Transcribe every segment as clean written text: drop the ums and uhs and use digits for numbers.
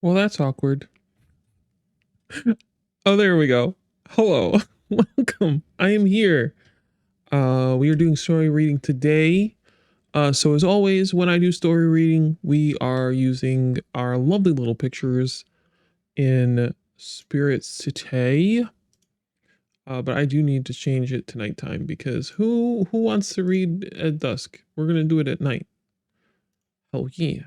Well, that's awkward. Oh, there we go. Hello. Welcome. I am here. We are doing story reading today. So as always, when I do story reading, we are using our lovely little pictures in Spirit City. But I do need to change it to nighttime because who wants to read at dusk? We're gonna do it at night. Oh yeah.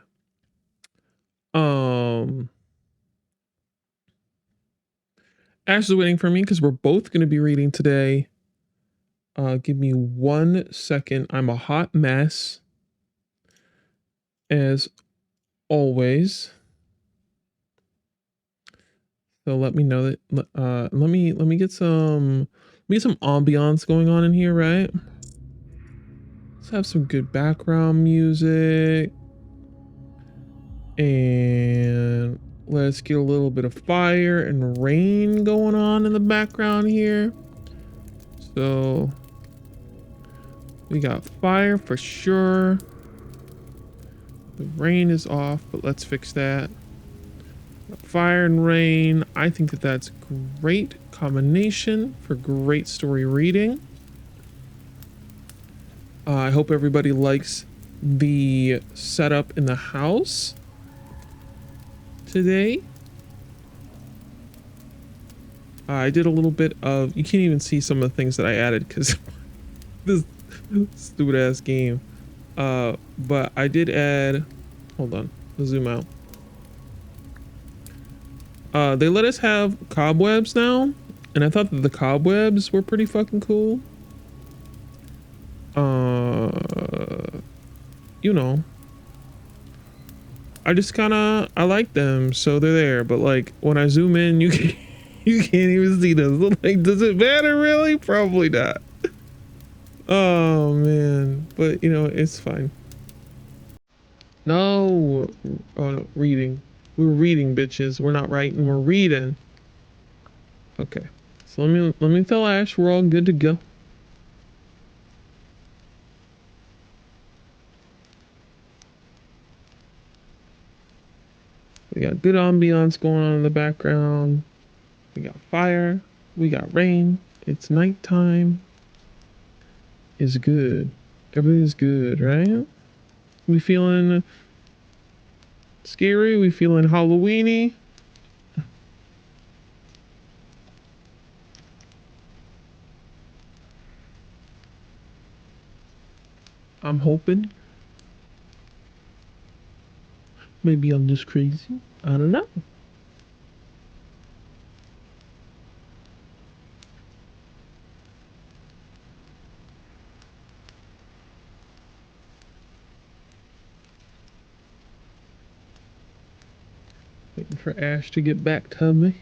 Ash is waiting for me because we're both gonna be reading today. Give me 1 second. I'm a hot mess, as always. So let me know that. Let me get some ambiance going on in here, right? Let's have some good background music, and let's get a little bit of fire and rain going on in the background here. So we got fire for sure. The rain is off, but let's fix that. Fire and rain. I think that that's a great combination for great story reading. I hope everybody likes the setup in the house today. I did a little bit of, you can't even see some of the things that I added because this stupid ass game. But I did add, hold on, let's zoom out. They let us have cobwebs now, and I thought that the cobwebs were pretty fucking cool. You know, I just kind I like them, so they're there. But like when I zoom in, you can't even see them. Like, does it matter really? Probably not. Oh man, but you know, it's fine. No, oh no, reading. We're reading, bitches. We're not writing. We're reading. Okay, so let me tell Ash we're all good to go. We got good ambiance going on in the background. We got fire. We got rain. It's nighttime. It's good. Everything's good, right? We feeling scary? We feeling Halloweeny? I'm hoping. Maybe I'm just crazy. I don't know. Waiting for Ash to get back to me.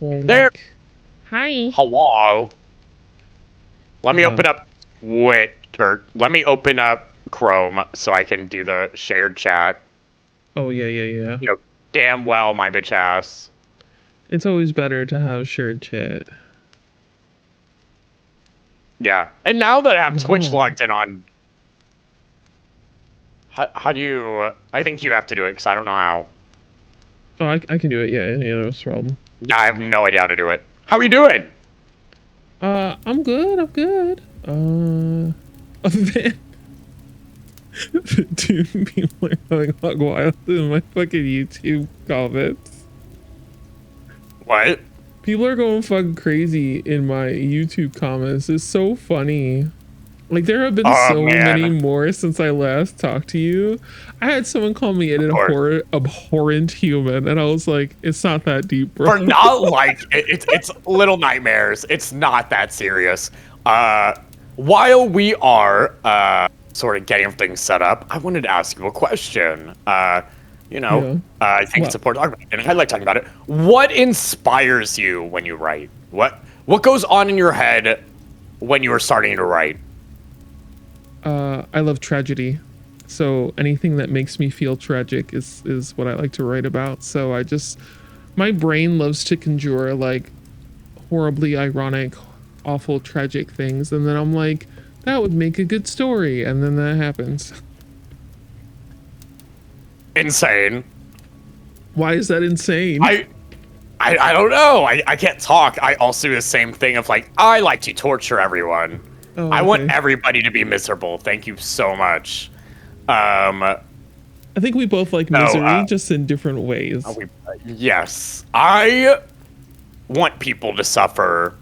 There. Hi. Hello. Let me open up. Wait, let me open up Chrome so I can do the shared chat. Oh yeah. You know, damn well my bitch ass. It's always better to have shared chat. Yeah, and now that I have Twitch logged in on, how do you? I think you have to do it because I don't know how. Oh, I can do it. Yeah, no problem. I have no idea how to do it. How are you doing? I'm good. Other than dude, people are going hog wild in my fucking YouTube comments. What? People are going fucking crazy in my YouTube comments. It's so funny. Like, there have been so many more since I last talked to you. I had someone call me an abhorrent human, and I was like, it's not that deep, bro. Or not like, it's little nightmares. It's not that serious. While we are, sort of getting things set up, I wanted to ask you a question. I think it's important to talk about, and I like talking about it. What inspires you when you write? What goes on in your head when you are starting to write? I love tragedy, so anything that makes me feel tragic is what I like to write about. So my brain loves to conjure like horribly ironic, awful tragic things, and then I'm like, that would make a good story, and then that happens. Insane. Why is that insane? I don't know. I can't talk. I also do the same thing of like, I like to torture everyone. Oh, I want okay. everybody to be miserable. Thank you so much. I think we both like misery, just in different ways. Yes. I want people to suffer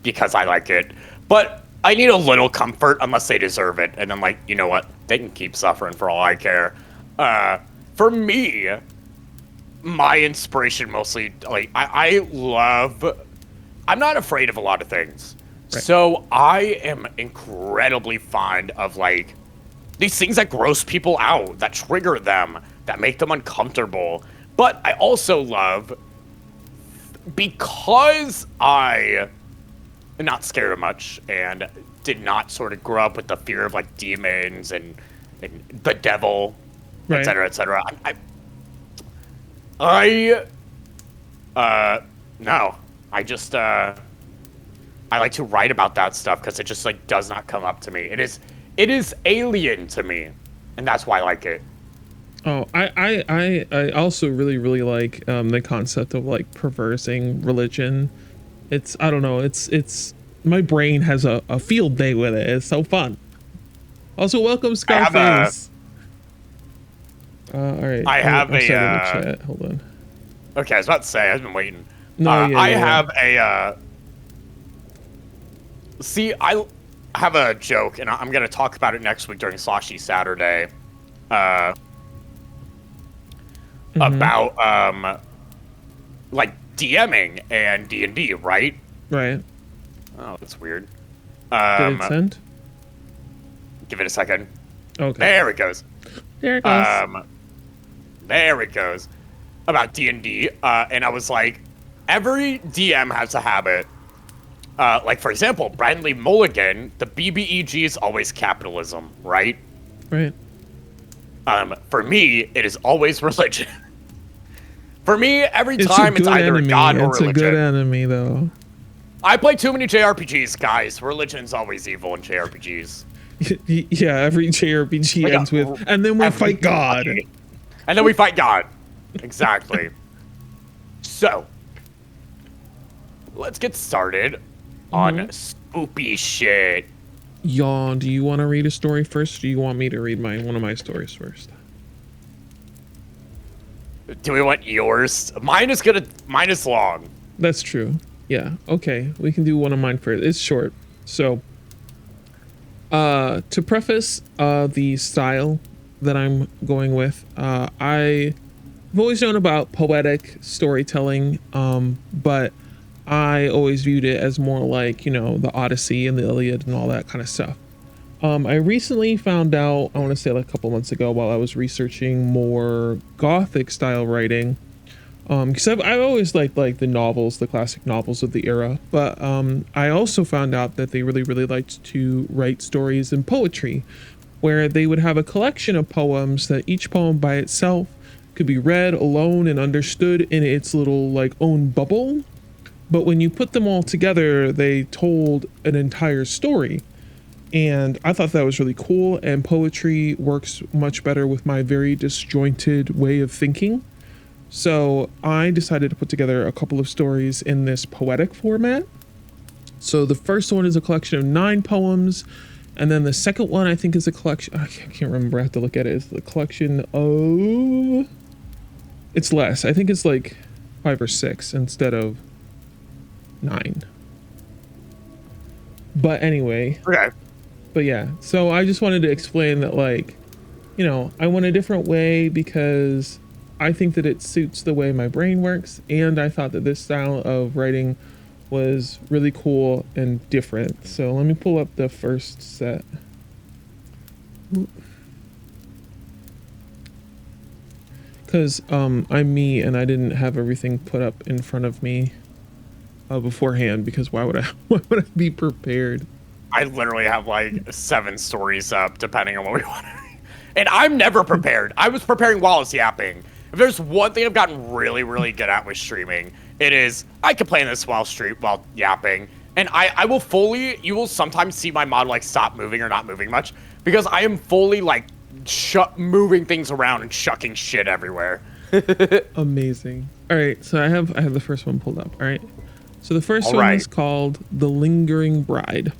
because I like it. But I need a little comfort unless they deserve it. And I'm like, you know what? They can keep suffering for all I care. For me, my inspiration mostly, like, I love... I'm not afraid of a lot of things. Right. So I am incredibly fond of, like, these things that gross people out, that trigger them, that make them uncomfortable. But I also love, because I am not scared of much and did not sort of grow up with the fear of like demons and the devil, Right. etc., etc. No, I just, I like to write about that stuff because it just like does not come up to me. It is alien to me, and that's why I like it. Oh, I also really like the concept of like perversing religion. It's, I don't know, it's my brain has a field day with it. It's so fun. Also, welcome Scarface. All right. I have I'm a starting to chat. Hold on. Okay, I was about to say, I've been waiting. No, I have a see, I have a joke, and I'm gonna talk about it next week during Slashy Saturday. About like DMing and D&D, right? Right. Oh, that's weird. Did it send? Give it a second. Okay. There it goes. There it goes. There it goes. About D&D, and I was like, every DM has a habit. Like, for example, Bradley Mulligan, the BBEG is always capitalism, right? Right. For me, it is always religion. For me, every It's time it's either enemy. a god or It's religion. a good enemy, though. I play too many JRPGs, guys. Religion's always evil in JRPGs. Yeah, every JRPG ends with, and then we fight God. And then we fight God. Exactly. So, let's get started on spoopy shit. Yawn, do you want to read a story first, or do you want me to read one of my stories first? Do we want yours? Mine is long. That's true. Yeah, okay. We can do one of mine first. It's short. So, to preface the style that I'm going with, I've always known about poetic storytelling, but I always viewed it as more like, you know, the Odyssey and the Iliad and all that kind of stuff. I recently found out, I want to say like a couple months ago, while I was researching more Gothic style writing, because I've always liked like the novels, the classic novels of the era, but I also found out that they really liked to write stories and poetry, where they would have a collection of poems that each poem by itself could be read alone and understood in its little like own bubble. But when you put them all together, they told an entire story. And I thought that was really cool, and poetry works much better with my very disjointed way of thinking. So I decided to put together a couple of stories in this poetic format. So the first one is a collection of 9 poems, and then the second one I think is a collection, I can't remember, I have to look at it. It's the collection of, it's less. I think it's like 5 or 6 instead of 9. But anyway. Okay. But yeah, so I just wanted to explain that, like, you know, I went a different way because I think that it suits the way my brain works, and I thought that this style of writing was really cool and different. So let me pull up the first set. Because I'm me and I didn't have everything put up in front of me beforehand, because why would I be prepared? I literally have like 7 stories up, depending on what we want to read. And I'm never prepared. I was preparing while I was yapping. If there's one thing I've gotten really good at with streaming, it is I can play this while yapping. And I will fully, you will sometimes see my model like stop moving or not moving much because I am fully like moving things around and chucking shit everywhere. Amazing. All right, so I have the first one pulled up. All right. So the first All one right. is called The Lingering Bride.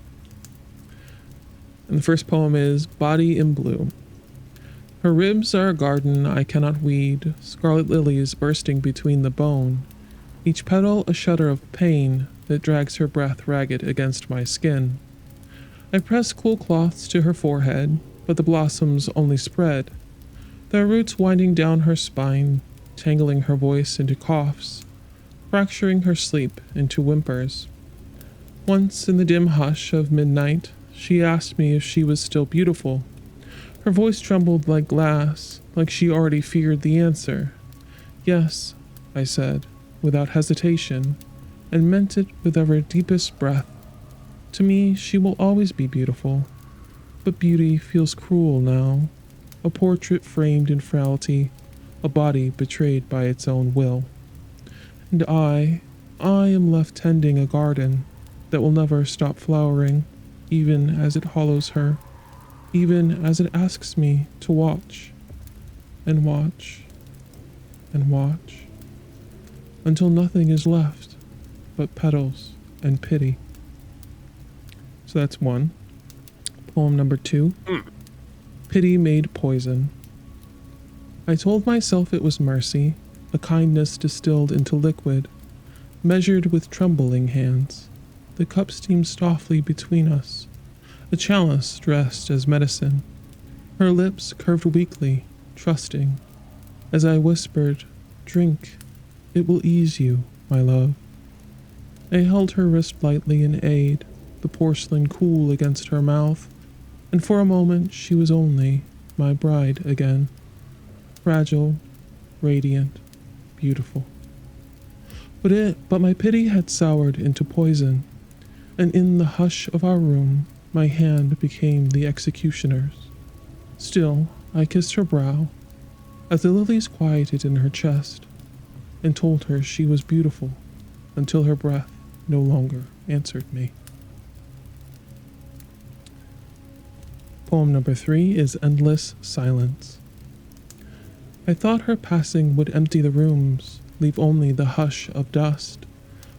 And the first poem is Body in Blue. Her ribs are a garden I cannot weed, scarlet lilies bursting between the bone, each petal a shudder of pain that drags her breath ragged against my skin. I press cool cloths to her forehead, but the blossoms only spread, their roots winding down her spine, tangling her voice into coughs, fracturing her sleep into whimpers. Once in the dim hush of midnight, she asked me if she was still beautiful. Her voice trembled like glass, like she already feared the answer. Yes, I said, without hesitation, and meant it with our deepest breath. To me, she will always be beautiful, but beauty feels cruel now. A portrait framed in frailty, a body betrayed by its own will. And I am left tending a garden that will never stop flowering, even as it hollows her, even as it asks me to watch and watch and watch until nothing is left but petals and pity. So that's one. Poem number 2. Pity made poison. I told myself it was mercy, a kindness distilled into liquid, measured with trembling hands. The cup steamed softly between us, a chalice dressed as medicine. Her lips curved weakly, trusting, as I whispered, "Drink, it will ease you, my love." I held her wrist lightly in aid, the porcelain cool against her mouth, and for a moment she was only my bride again. Fragile, radiant, beautiful. But my pity had soured into poison, and in the hush of our room, my hand became the executioner's. Still, I kissed her brow, as the lilies quieted in her chest, and told her she was beautiful until her breath no longer answered me. Poem number 3 is Endless Silence. I thought her passing would empty the rooms, leave only the hush of dust,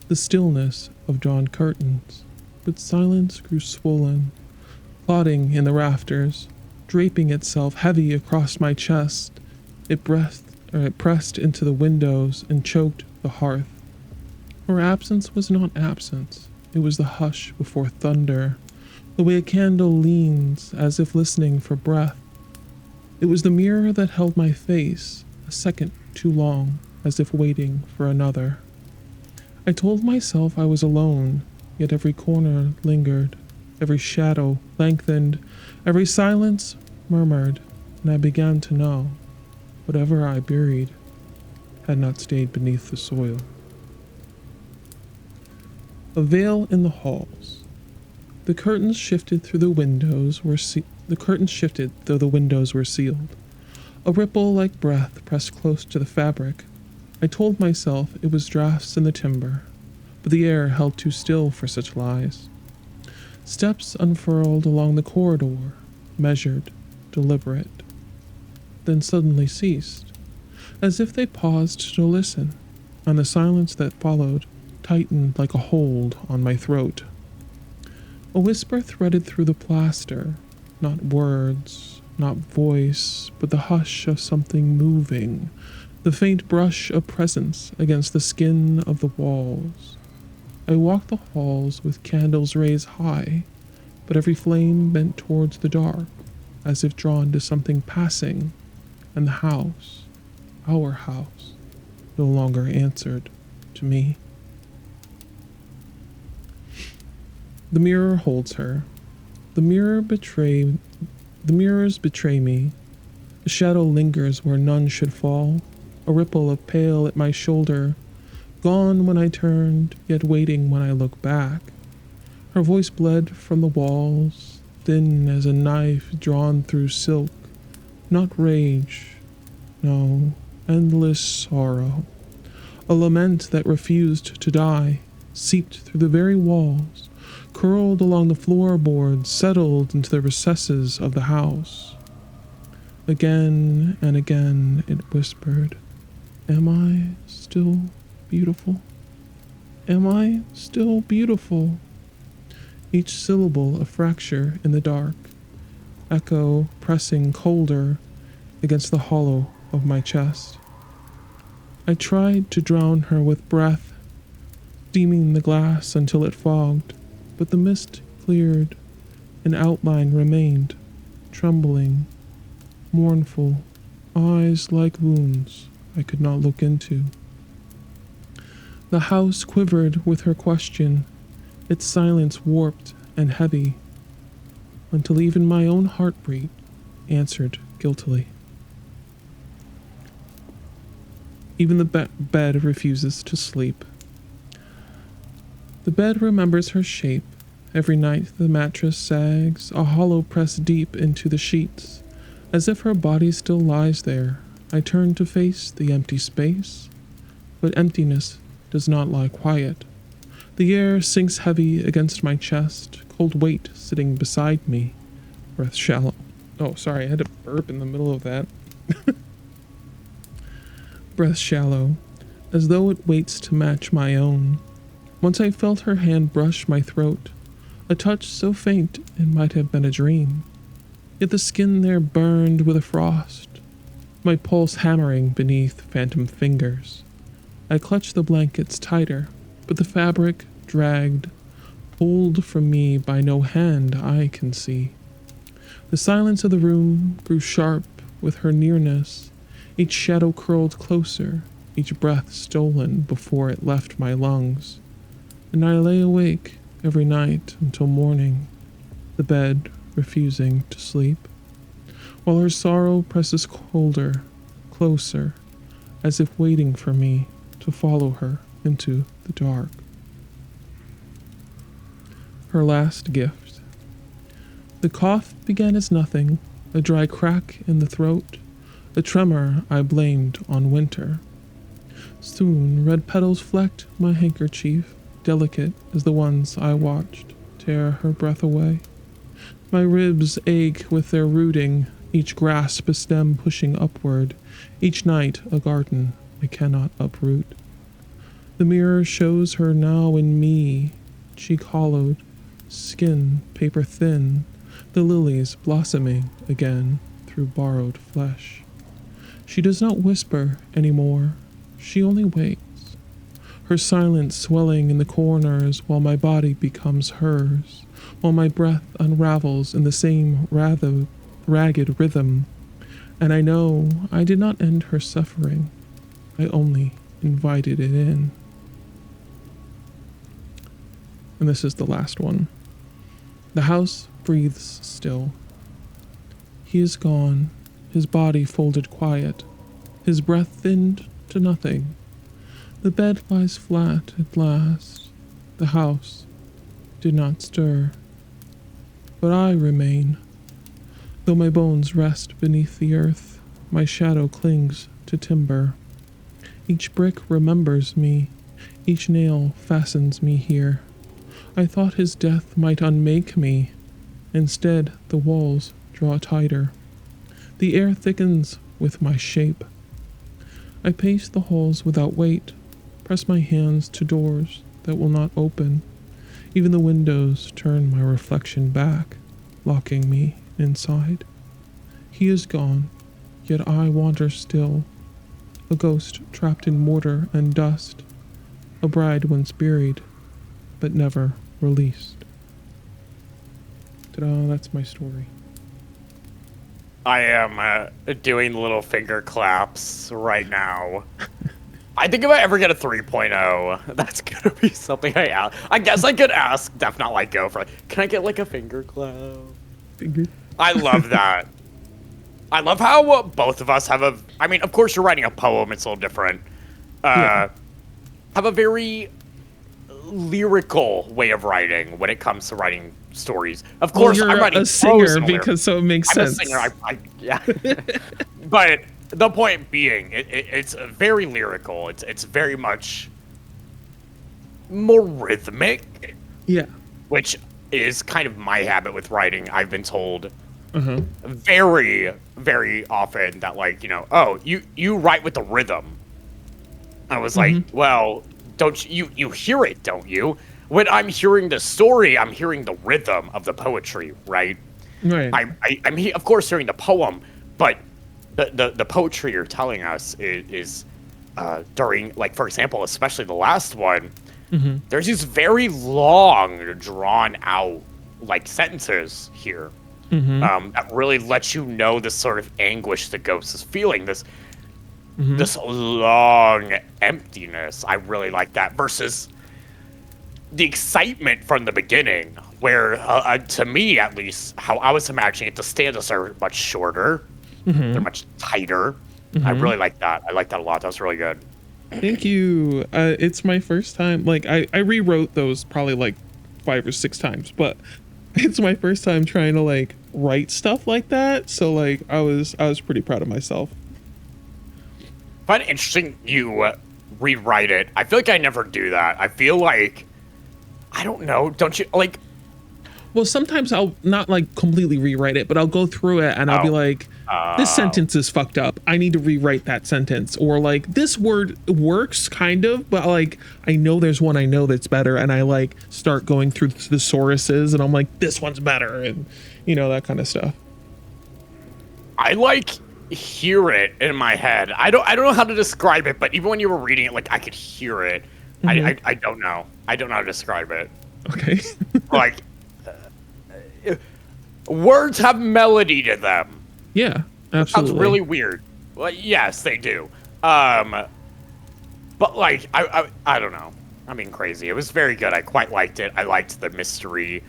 the stillness of drawn curtains, but silence grew swollen, clotting in the rafters, draping itself heavy across my chest. It pressed into the windows and choked the hearth. Her absence was not absence, it was the hush before thunder, the way a candle leans as if listening for breath. It was the mirror that held my face, a second too long, as if waiting for another. I told myself I was alone, yet every corner lingered, every shadow lengthened, every silence murmured, and I began to know whatever I buried had not stayed beneath the soil. A veil in the halls. The curtains shifted though the windows were sealed. A ripple like breath pressed close to the fabric. I told myself it was drafts in the timber, but the air held too still for such lies. Steps unfurled along the corridor, measured, deliberate, then suddenly ceased, as if they paused to listen, and the silence that followed tightened like a hold on my throat. A whisper threaded through the plaster, not words, not voice, but the hush of something moving, the faint brush of presence against the skin of the walls. I walked the halls with candles raised high, but every flame bent towards the dark, as if drawn to something passing, and the house, our house, no longer answered to me. The mirror holds her. The mirrors betray me. A shadow lingers where none should fall, a ripple of pale at my shoulder, gone when I turned, yet waiting when I look back. Her voice bled from the walls, thin as a knife drawn through silk. Not rage, no, endless sorrow. A lament that refused to die, seeped through the very walls, curled along the floorboards, settled into the recesses of the house. Again and again it whispered, "Am I still beautiful? Am I still beautiful?" Each syllable a fracture in the dark, echo pressing colder against the hollow of my chest. I tried to drown her with breath, steaming the glass until it fogged, but the mist cleared, an outline remained, trembling, mournful, eyes like wounds I could not look into. The house quivered with her question, its silence warped and heavy, until even my own heartbeat answered guiltily. Even the bed refuses to sleep. The bed remembers her shape. Every night the mattress sags, a hollow pressed deep into the sheets. As if her body still lies there, I turn to face the empty space. But emptiness does not lie quiet. The air sinks heavy against my chest, cold weight sitting beside me. Breath shallow. Oh, sorry, I had to burp in the middle of that. Breath shallow, as though it waits to match my own. Once I felt her hand brush my throat, a touch so faint it might have been a dream. Yet the skin there burned with a frost, my pulse hammering beneath phantom fingers. I clutched the blankets tighter, but the fabric dragged, pulled from me by no hand I can see. The silence of the room grew sharp with her nearness. Each shadow curled closer, each breath stolen before it left my lungs. And I lay awake every night until morning, the bed refusing to sleep, while her sorrow presses colder, closer, as if waiting for me to follow her into the dark. Her last gift. The cough began as nothing, a dry crack in the throat, a tremor I blamed on winter. Soon red petals flecked my handkerchief, delicate as the ones I watched tear her breath away. My ribs ache with their rooting, each grasp a stem pushing upward, each night a garden I cannot uproot. The mirror shows her now in me, cheek hollowed, skin paper thin, the lilies blossoming again through borrowed flesh. She does not whisper anymore, she only waits, her silence swelling in the corners while my body becomes hers, while my breath unravels in the same rather ragged rhythm. And I know I did not end her suffering, I only invited it in. And this is the last one. The house breathes still. He is gone, his body folded quiet, his breath thinned to nothing. The bed lies flat at last. The house did not stir. But I remain. Though my bones rest beneath the earth, my shadow clings to timber. Each brick remembers me, each nail fastens me here. I thought his death might unmake me. Instead, the walls draw tighter. The air thickens with my shape. I pace the halls without weight, press my hands to doors that will not open. Even the windows turn my reflection back, locking me inside. He is gone, yet I wander still, a ghost trapped in mortar and dust, a bride once buried, but never released. Ta-da, that's my story. I am doing little finger claps right now. I think if I ever get a 3.0, that's gonna be something I ask. I guess I could ask Def Not Like Go for, can I get like a finger clap? Finger. I love that. I love how both of us have a, I mean, of course you're writing a poem, it's a little different. Have a very lyrical way of writing when it comes to writing stories. Of course, well, I'm writing a singer prose because so it makes I'm sense. a singer. Yeah. But the point being, it's very lyrical. It's very much more rhythmic, Yeah. which is kind of my habit with writing. I've been told Uh-huh. very, very often that, like, oh, you write with the rhythm. I was like, Mm-hmm. well, don't you hear it, don't you? When I'm hearing the story, I'm hearing the rhythm of the poetry, right? Right. Of course hearing the poem, but the poetry you're telling us is during, like, for example, especially the last one, Mm-hmm. there's these very long, drawn out, like, sentences here Mm-hmm. that really lets you know the sort of anguish the ghost is feeling. Mm-hmm. This long emptiness. I really like that versus the excitement from the beginning, where to me at least, how I was imagining it, the stanzas are much shorter. They're Mm-hmm. much tighter. I Mm-hmm. really like that. I like that a lot. That was really good. Thank you. It's my first time. Like I rewrote those probably like 5 or 6 times, but it's my first time trying to like write stuff like that. So like I was pretty proud of myself. Find it interesting you rewrite it. I feel like I never do that. I feel like, I don't know. Don't you like? Well, sometimes I'll not like completely rewrite it, but I'll go through it and I'll be Oh, like, this uh, sentence is fucked up. I need to rewrite that sentence. Or like this word works kind of, but like I know there's one I know that's better, and I like start going through the thesauruses and I'm like, this one's better, and that kind of stuff. I like hear it in my head. I don't know how to describe it, but even when you were reading it, like, I could hear it. Hmm. I don't know. I don't know how to describe it. Okay. Like, words have melody to them. Yeah, It sounds absolutely. really weird. Well, yes, they do. But like, I don't know. I mean, crazy. It was very good. I quite liked it. I liked the mystery,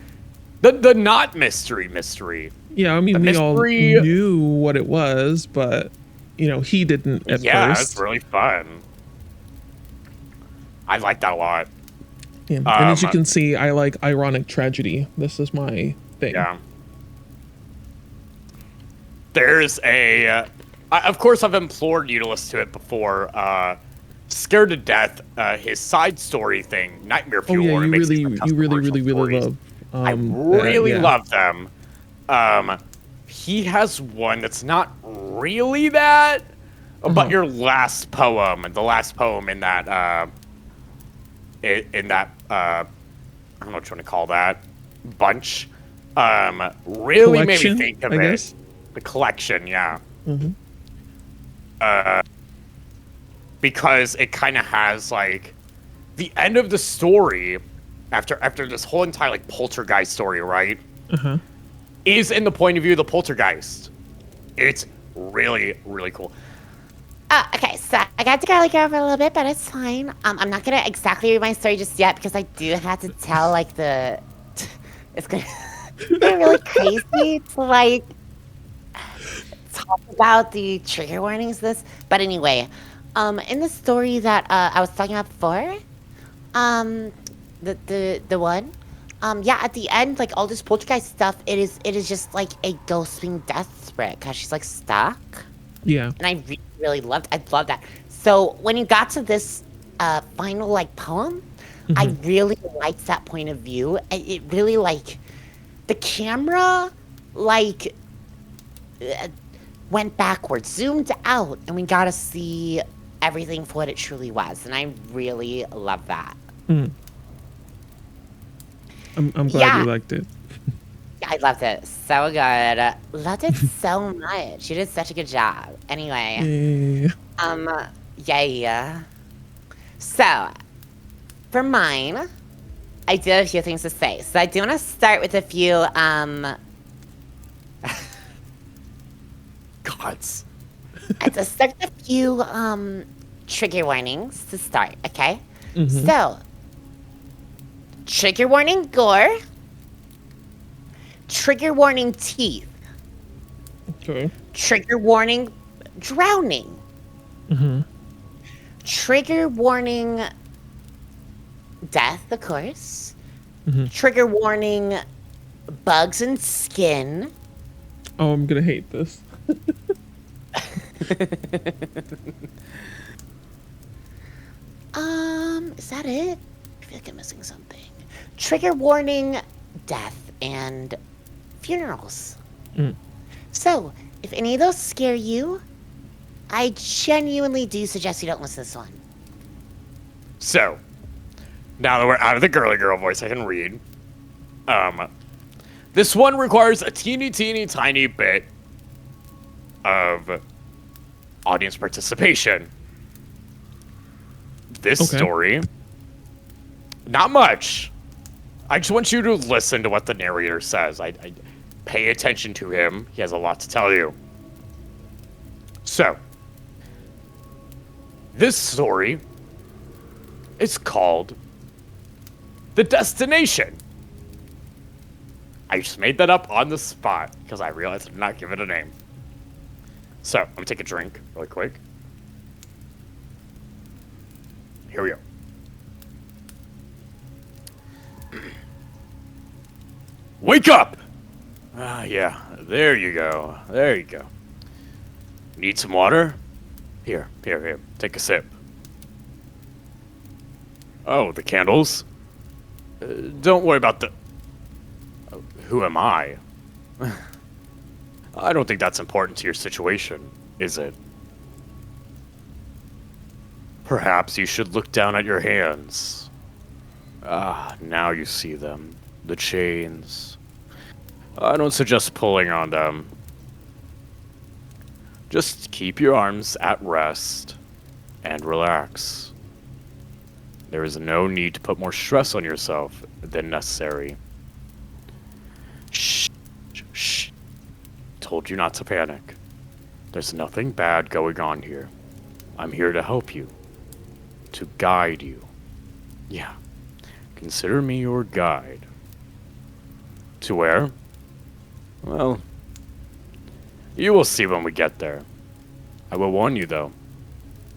the not mystery. Yeah, I The mean, we all mystery. knew what it was, but he didn't at Yeah, it's first. really fun. I like that a lot. Yeah. And as you Um, can see, I like ironic tragedy. This is my thing. yeah. There's of course, I've implored you to listen to it before. Scared to death. His side story thing, Nightmare Oh yeah, Fuel, and it you makes really, these you fantastic really, original really, really stories. love I that. really Yeah. love them. He has one that's not really that, but Uh-huh. your last poem, the last poem in that, in that, I don't know what you want to call that, bunch, really made me Collection, think of I it. guess. The collection, yeah. Hmm. Because it kind of has, like, the end of the story after this whole entire, like, poltergeist story, right? Uh-huh. Is in the point of view of the poltergeist. It's really, really cool. Okay, so I got to go for a little bit, but it's fine. I'm not gonna exactly read my story just yet because I do have to tell like the. It's gonna get really crazy to like talk about the trigger warnings. But anyway, in the story that I was talking about before, um, the one, yeah, at the end, like all this poltergeist stuff, it is just like a ghost being desperate because she's like stuck. Yeah. And I loved that. So when you got to this final like poem, I Hmm. really liked that point of view. It really like the camera like uh, went backwards, zoomed out, and we got to see everything for what it truly was. And I really love that. Mm. I'm glad you Yeah, liked it. I loved it. So good. Loved it so much. You did such a good job. Anyway, Yeah. um, yeah. So, for mine, I do have a few things to say. So I do want to start with a few Gods. I just start with a few trigger warnings to start, okay? Hmm. So, trigger warning gore, trigger warning teeth, Okay. trigger warning drowning, Hmm. trigger warning death, of course, Hmm. trigger warning bugs and skin. Oh, I'm gonna hate this. Is that it? feel like I'm missing something. Trigger warning, death, and funerals. So, if any of those scare you, I genuinely do suggest you don't listen to this one. So, now that we're out of the girly girl voice, I can read. This one requires a teeny tiny bit of audience participation. This story, not much. I just want you to listen to what the narrator says. I pay attention to him. He has a lot to tell you. So, this story is called The Destination. I just made that up on the spot because I realized I did not give it a name. So, I'm gonna take a drink really quick. Here we go. Wake up! Ah, yeah. There you go. There you go. Need some water? Here. Take a sip. Oh, the candles? Don't worry about the... Who am I? I don't think that's important to your situation, is it? Perhaps you should look down at your hands. Ah, now you see them. The chains. I don't suggest pulling on them. Just keep your arms at rest and relax. There is no need to put more stress on yourself than necessary. Shh. Told you not to panic. There's nothing bad going on here. I'm here to help you. To guide you. Yeah. Consider me your guide. To where? Well, you will see when we get there. I will warn you, though.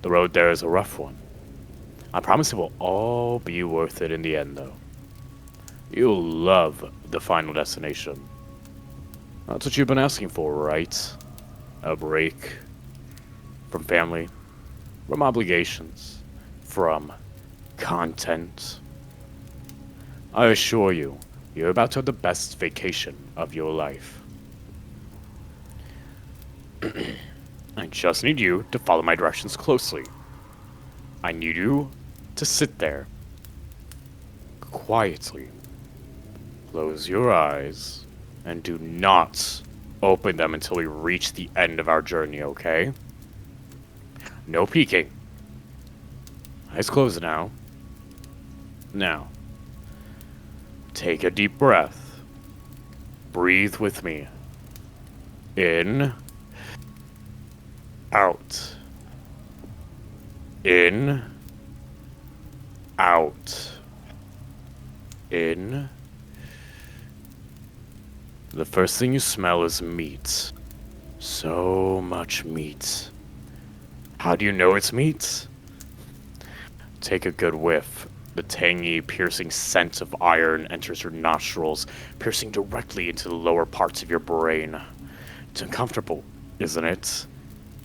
The road there is a rough one. I promise it will all be worth it in the end, though. You'll love the final destination. That's what you've been asking for, right? A break from family, from obligations, from content. I assure you, you're about to have the best vacation of your life. I just need you to follow my directions closely. I need you to sit there, quietly. Close your eyes, and do not open them until we reach the end of our journey, okay? No peeking. Eyes closed now. Now, take a deep breath. Breathe with me. In. Out. In. Out. In. The first thing you smell is meat. So much meat. How do you know it's meat? Take a good whiff. The tangy, piercing scent of iron enters your nostrils, piercing directly into the lower parts of your brain. It's uncomfortable, isn't it?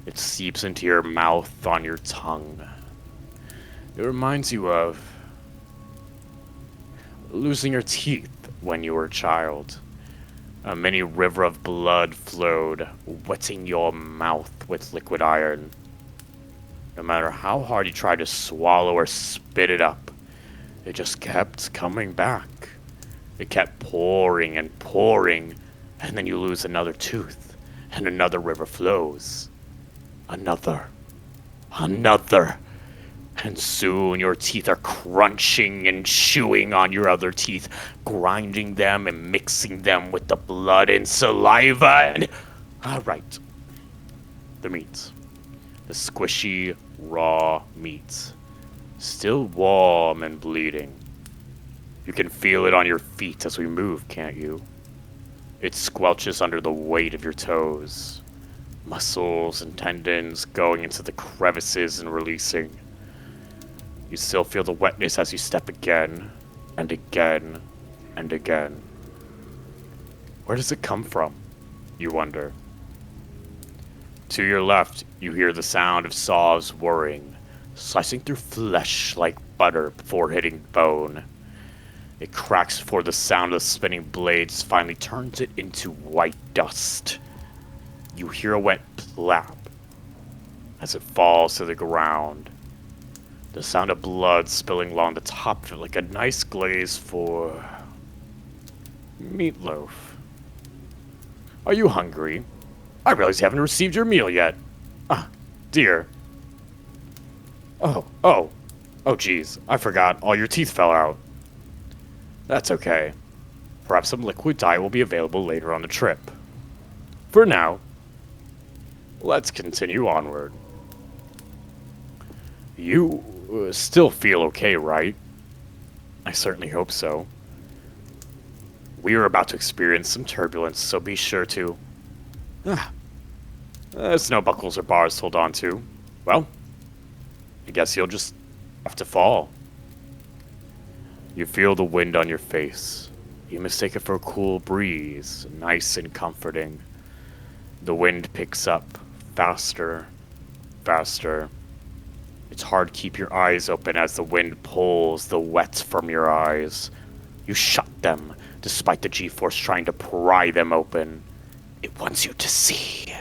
It seeps into your mouth, on your tongue. It reminds you of losing your teeth when you were a child. A mini river of blood flowed, wetting your mouth with liquid iron. No matter how hard you tried to swallow or spit it up, it just kept coming back. It kept pouring and pouring, and then you lose another tooth, and another river flows. Another. And soon your teeth are crunching and chewing on your other teeth, grinding them and mixing them with the blood and saliva and... Alright. The meat. The squishy, raw meat. Still warm and bleeding. You can feel it on your feet as we move, can't you? It squelches under the weight of your toes. Muscles and tendons going into the crevices and releasing. You still feel the wetness as you step again, and again, and again. Where does it come from, you wonder? To your left, you hear the sound of saws whirring, slicing through flesh like sputter before hitting bone. It cracks before the sound of the spinning blades finally turns it into white dust. You hear a wet plap as it falls to the ground. The sound of blood spilling along the top of it like a nice glaze for meatloaf. Are you hungry? I realize you haven't received your meal yet. Ah, dear. Oh, geez, I forgot. All your teeth fell out. That's okay. Perhaps some liquid dye will be available later on the trip. For now, let's continue onward. You still feel okay, right? I certainly hope so. We are about to experience some turbulence, so be sure to... There's no buckles or bars to hold on to. Well, I guess you'll just have to fall. You feel the wind on your face. You mistake it for a cool breeze, nice and comforting. The wind picks up, faster, faster. It's hard to keep your eyes open as the wind pulls the wet from your eyes. You shut them, despite the G-force trying to pry them open. It wants you to see.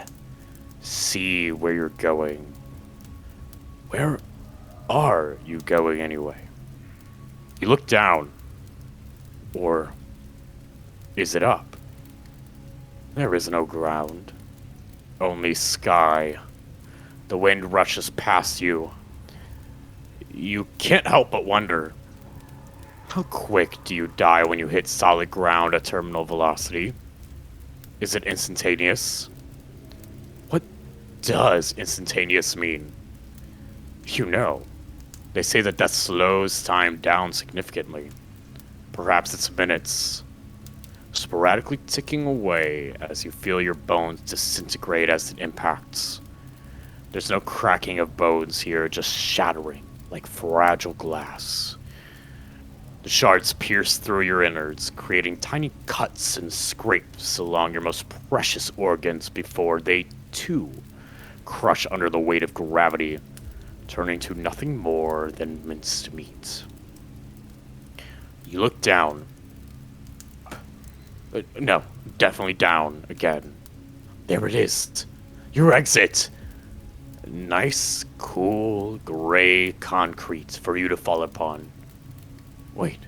See where you're going. Where are you going anyway? You look down. Or is it up? There is no ground. Only sky. The wind rushes past you. You can't help but wonder, how quick do you die when you hit solid ground at terminal velocity? Is it instantaneous? What does instantaneous mean? You know, they say that death slows time down significantly. Perhaps it's minutes, sporadically ticking away as you feel your bones disintegrate as it impacts. There's no cracking of bones here, just shattering like fragile glass. The shards pierce through your innards, creating tiny cuts and scrapes along your most precious organs before they, too, crush under the weight of gravity, turning to nothing more than minced meat. You look down. No, definitely down again. There it is. Your exit. Nice, cool, gray concrete for you to fall upon. Wait.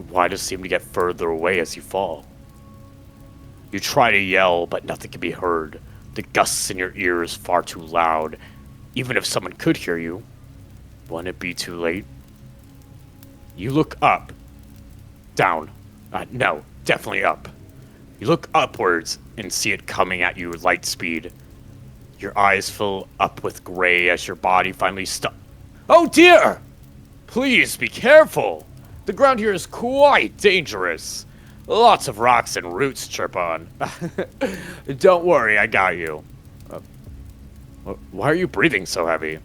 Why does it seem to get further away as you fall? You try to yell, but nothing can be heard. The gusts in your ears far too loud. Even if someone could hear you, wouldn't it be too late? You look up. Down. No, definitely up. You look upwards and see it coming at you at light speed. Your eyes fill up with gray as your body finally stops. Oh dear! Please be careful. The ground here is quite dangerous. Lots of rocks and roots to trip on. Don't worry, I got you. Why are you breathing so heavy?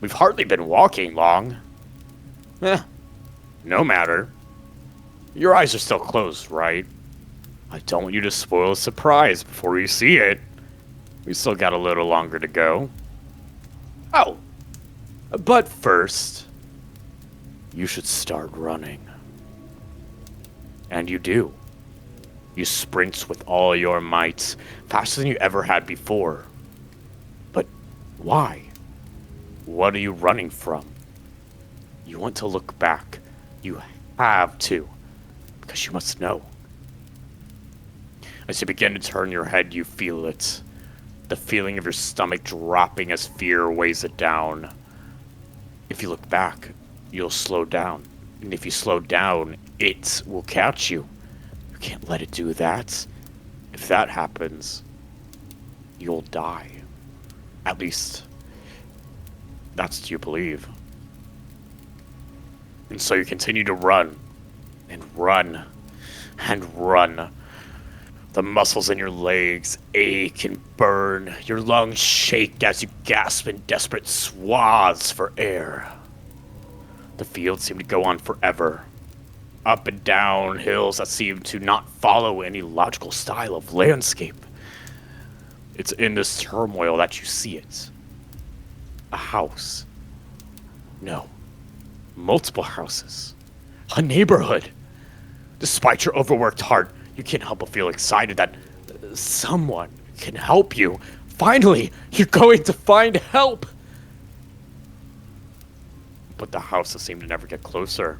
We've hardly been walking long. No matter. Your eyes are still closed, right? I don't want you to spoil a surprise before you see it. We still got a little longer to go. Oh, but first, you should start running. And you do. You sprint with all your might, faster than you ever had before. But why? What are you running from? You want to look back. You have to, because you must know. As you begin to turn your head, you feel it. The feeling of your stomach dropping as fear weighs it down. If you look back, you'll slow down. And if you slow down, it will catch you. You can't let it do that. If that happens, you'll die. At least, that's what you believe. And so you continue to run, and run, and run. The muscles in your legs ache and burn. Your lungs shake as you gasp in desperate swaths for air. The fields seem to go on forever. Up and down hills that seem to not follow any logical style of landscape. It's in this turmoil that you see it. A house. No. Multiple houses. A neighborhood. Despite your overworked heart, you can't help but feel excited that someone can help you. Finally, you're going to find help. But the houses seem to never get closer.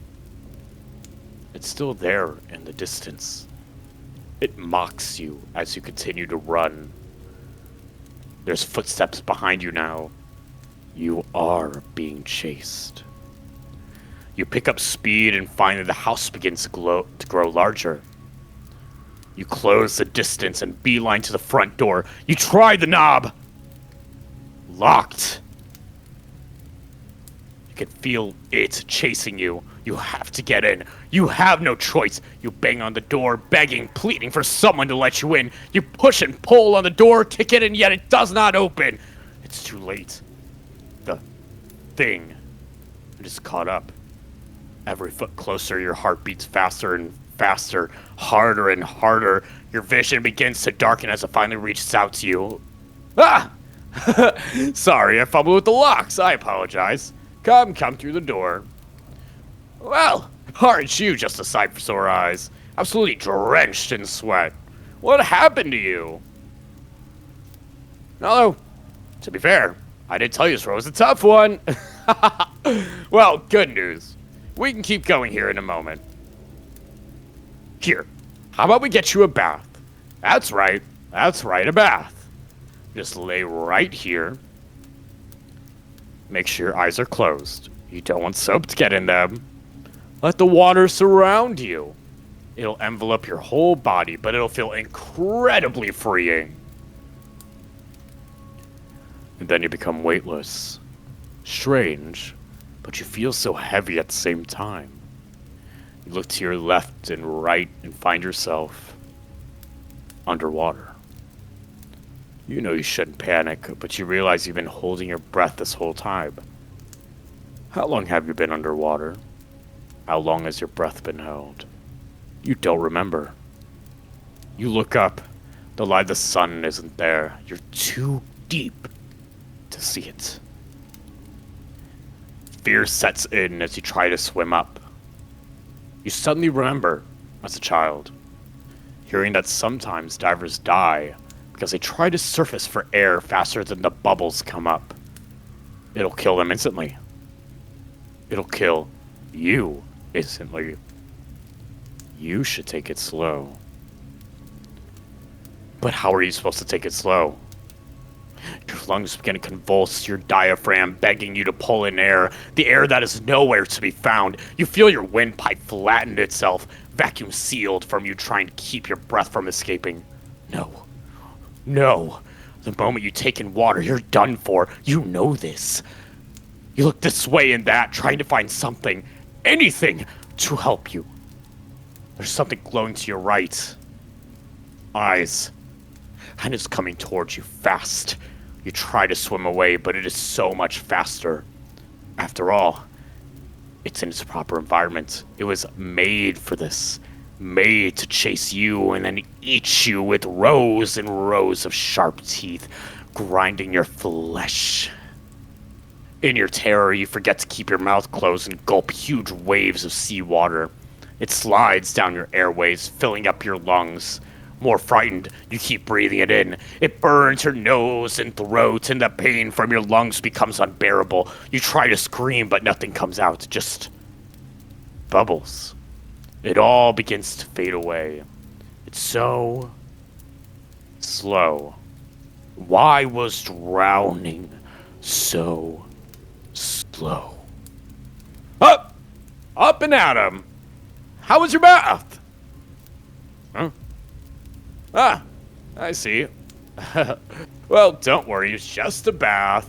It's still there in the distance. It mocks you as you continue to run. There's footsteps behind you now. You are being chased. You pick up speed and find that the house begins to grow larger. You close the distance and beeline to the front door. You try the knob. Locked. You can feel it chasing you. You have to get in. You have no choice. You bang on the door, begging, pleading for someone to let you in. You push and pull on the door, kick it, and yet it does not open. It's too late. The thing is caught up. Every foot closer, your heart beats faster and faster, harder and harder. Your vision begins to darken as it finally reaches out to you. Ah! Sorry, I fumbled with the locks. I apologize. Come through the door. Well, aren't you just a sight for sore eyes? Absolutely drenched in sweat. What happened to you? Although, to be fair, I did tell you this road was a tough one. Well, good news. We can keep going here in a moment. Here, how about we get you a bath? That's right, a bath. Just lay right here. Make sure your eyes are closed. You don't want soap to get in them. Let the water surround you. It'll envelop your whole body, but it'll feel incredibly freeing. And then you become weightless. Strange, but you feel so heavy at the same time. You look to your left and right and find yourself underwater. You know you shouldn't panic, but you realize you've been holding your breath this whole time. How long have you been underwater? How long has your breath been held? You don't remember. You look up. The light of the sun isn't there. You're too deep to see it. Fear sets in as you try to swim up. You suddenly remember, as a child, hearing that sometimes divers die because they try to surface for air faster than the bubbles come up. It'll kill them instantly. It'll kill you instantly. You should take it slow. But how are you supposed to take it slow? Your lungs begin to convulse, your diaphragm begging you to pull in air, the air that is nowhere to be found. You feel your windpipe flatten itself, vacuum sealed from you trying to keep your breath from escaping. No. The moment you take in water, you're done for. You know this. You look this way and that, trying to find something, anything, to help you. There's something glowing to your right. Eyes. And it's coming towards you fast. You try to swim away, but it is so much faster. After all, it's in its proper environment. It was made for this. Made to chase you and then eat you with rows and rows of sharp teeth, grinding your flesh. In your terror, you forget to keep your mouth closed and gulp huge waves of seawater. It slides down your airways, filling up your lungs. More frightened, you keep breathing it in. It burns your nose and throat, and the pain from your lungs becomes unbearable. You try to scream, but nothing comes out, just bubbles. It all begins to fade away. It's so slow. Why was drowning so slow? Up and at 'em. How was your bath? Huh? Ah, I see. Well, don't worry, it's just a bath.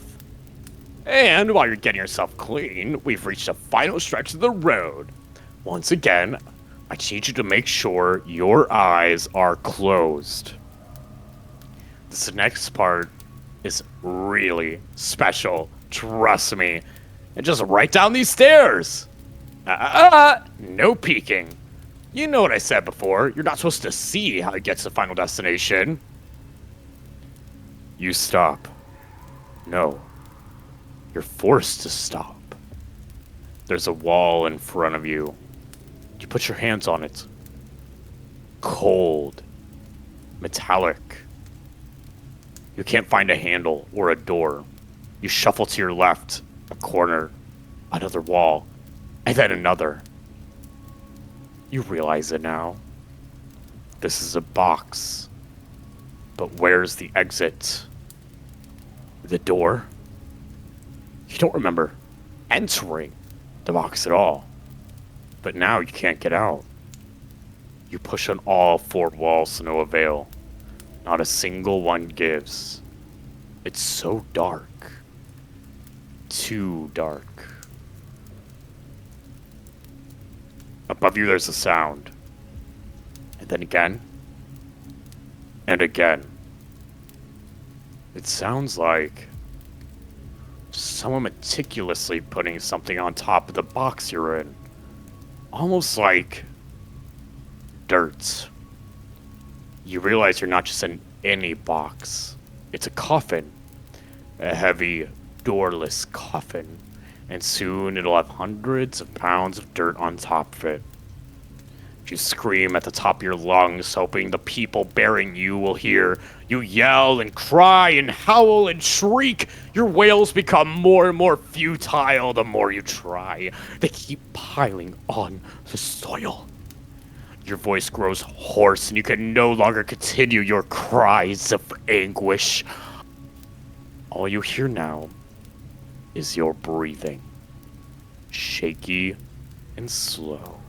And while you're getting yourself clean, we've reached the final stretch of the road. Once again, I need you to make sure your eyes are closed. This next part is really special, trust me. And just right down these stairs. No peeking. You know what I said before. You're not supposed to see how it gets to the final destination. You stop. No. You're forced to stop. There's a wall in front of you. You put your hands on it. Cold. Metallic. You can't find a handle or a door. You shuffle to your left, a corner, another wall, and then another. You realize it now. This is a box. But where's the exit? The door? You don't remember entering the box at all. But now you can't get out. You push on all 4 walls to no avail. Not a single one gives. It's so dark. Too dark. Above you there's a sound. And then again. And again. It sounds like someone meticulously putting something on top of the box you're in. Almost like dirt. You realize you're not just in any box. It's a coffin. A heavy, doorless coffin. And soon it'll have hundreds of pounds of dirt on top of it. You scream at the top of your lungs, hoping the people bearing you will hear. You yell and cry and howl and shriek. Your wails become more and more futile the more you try. They keep piling on the soil. Your voice grows hoarse and you can no longer continue your cries of anguish. All you hear now is your breathing. Shaky and slow.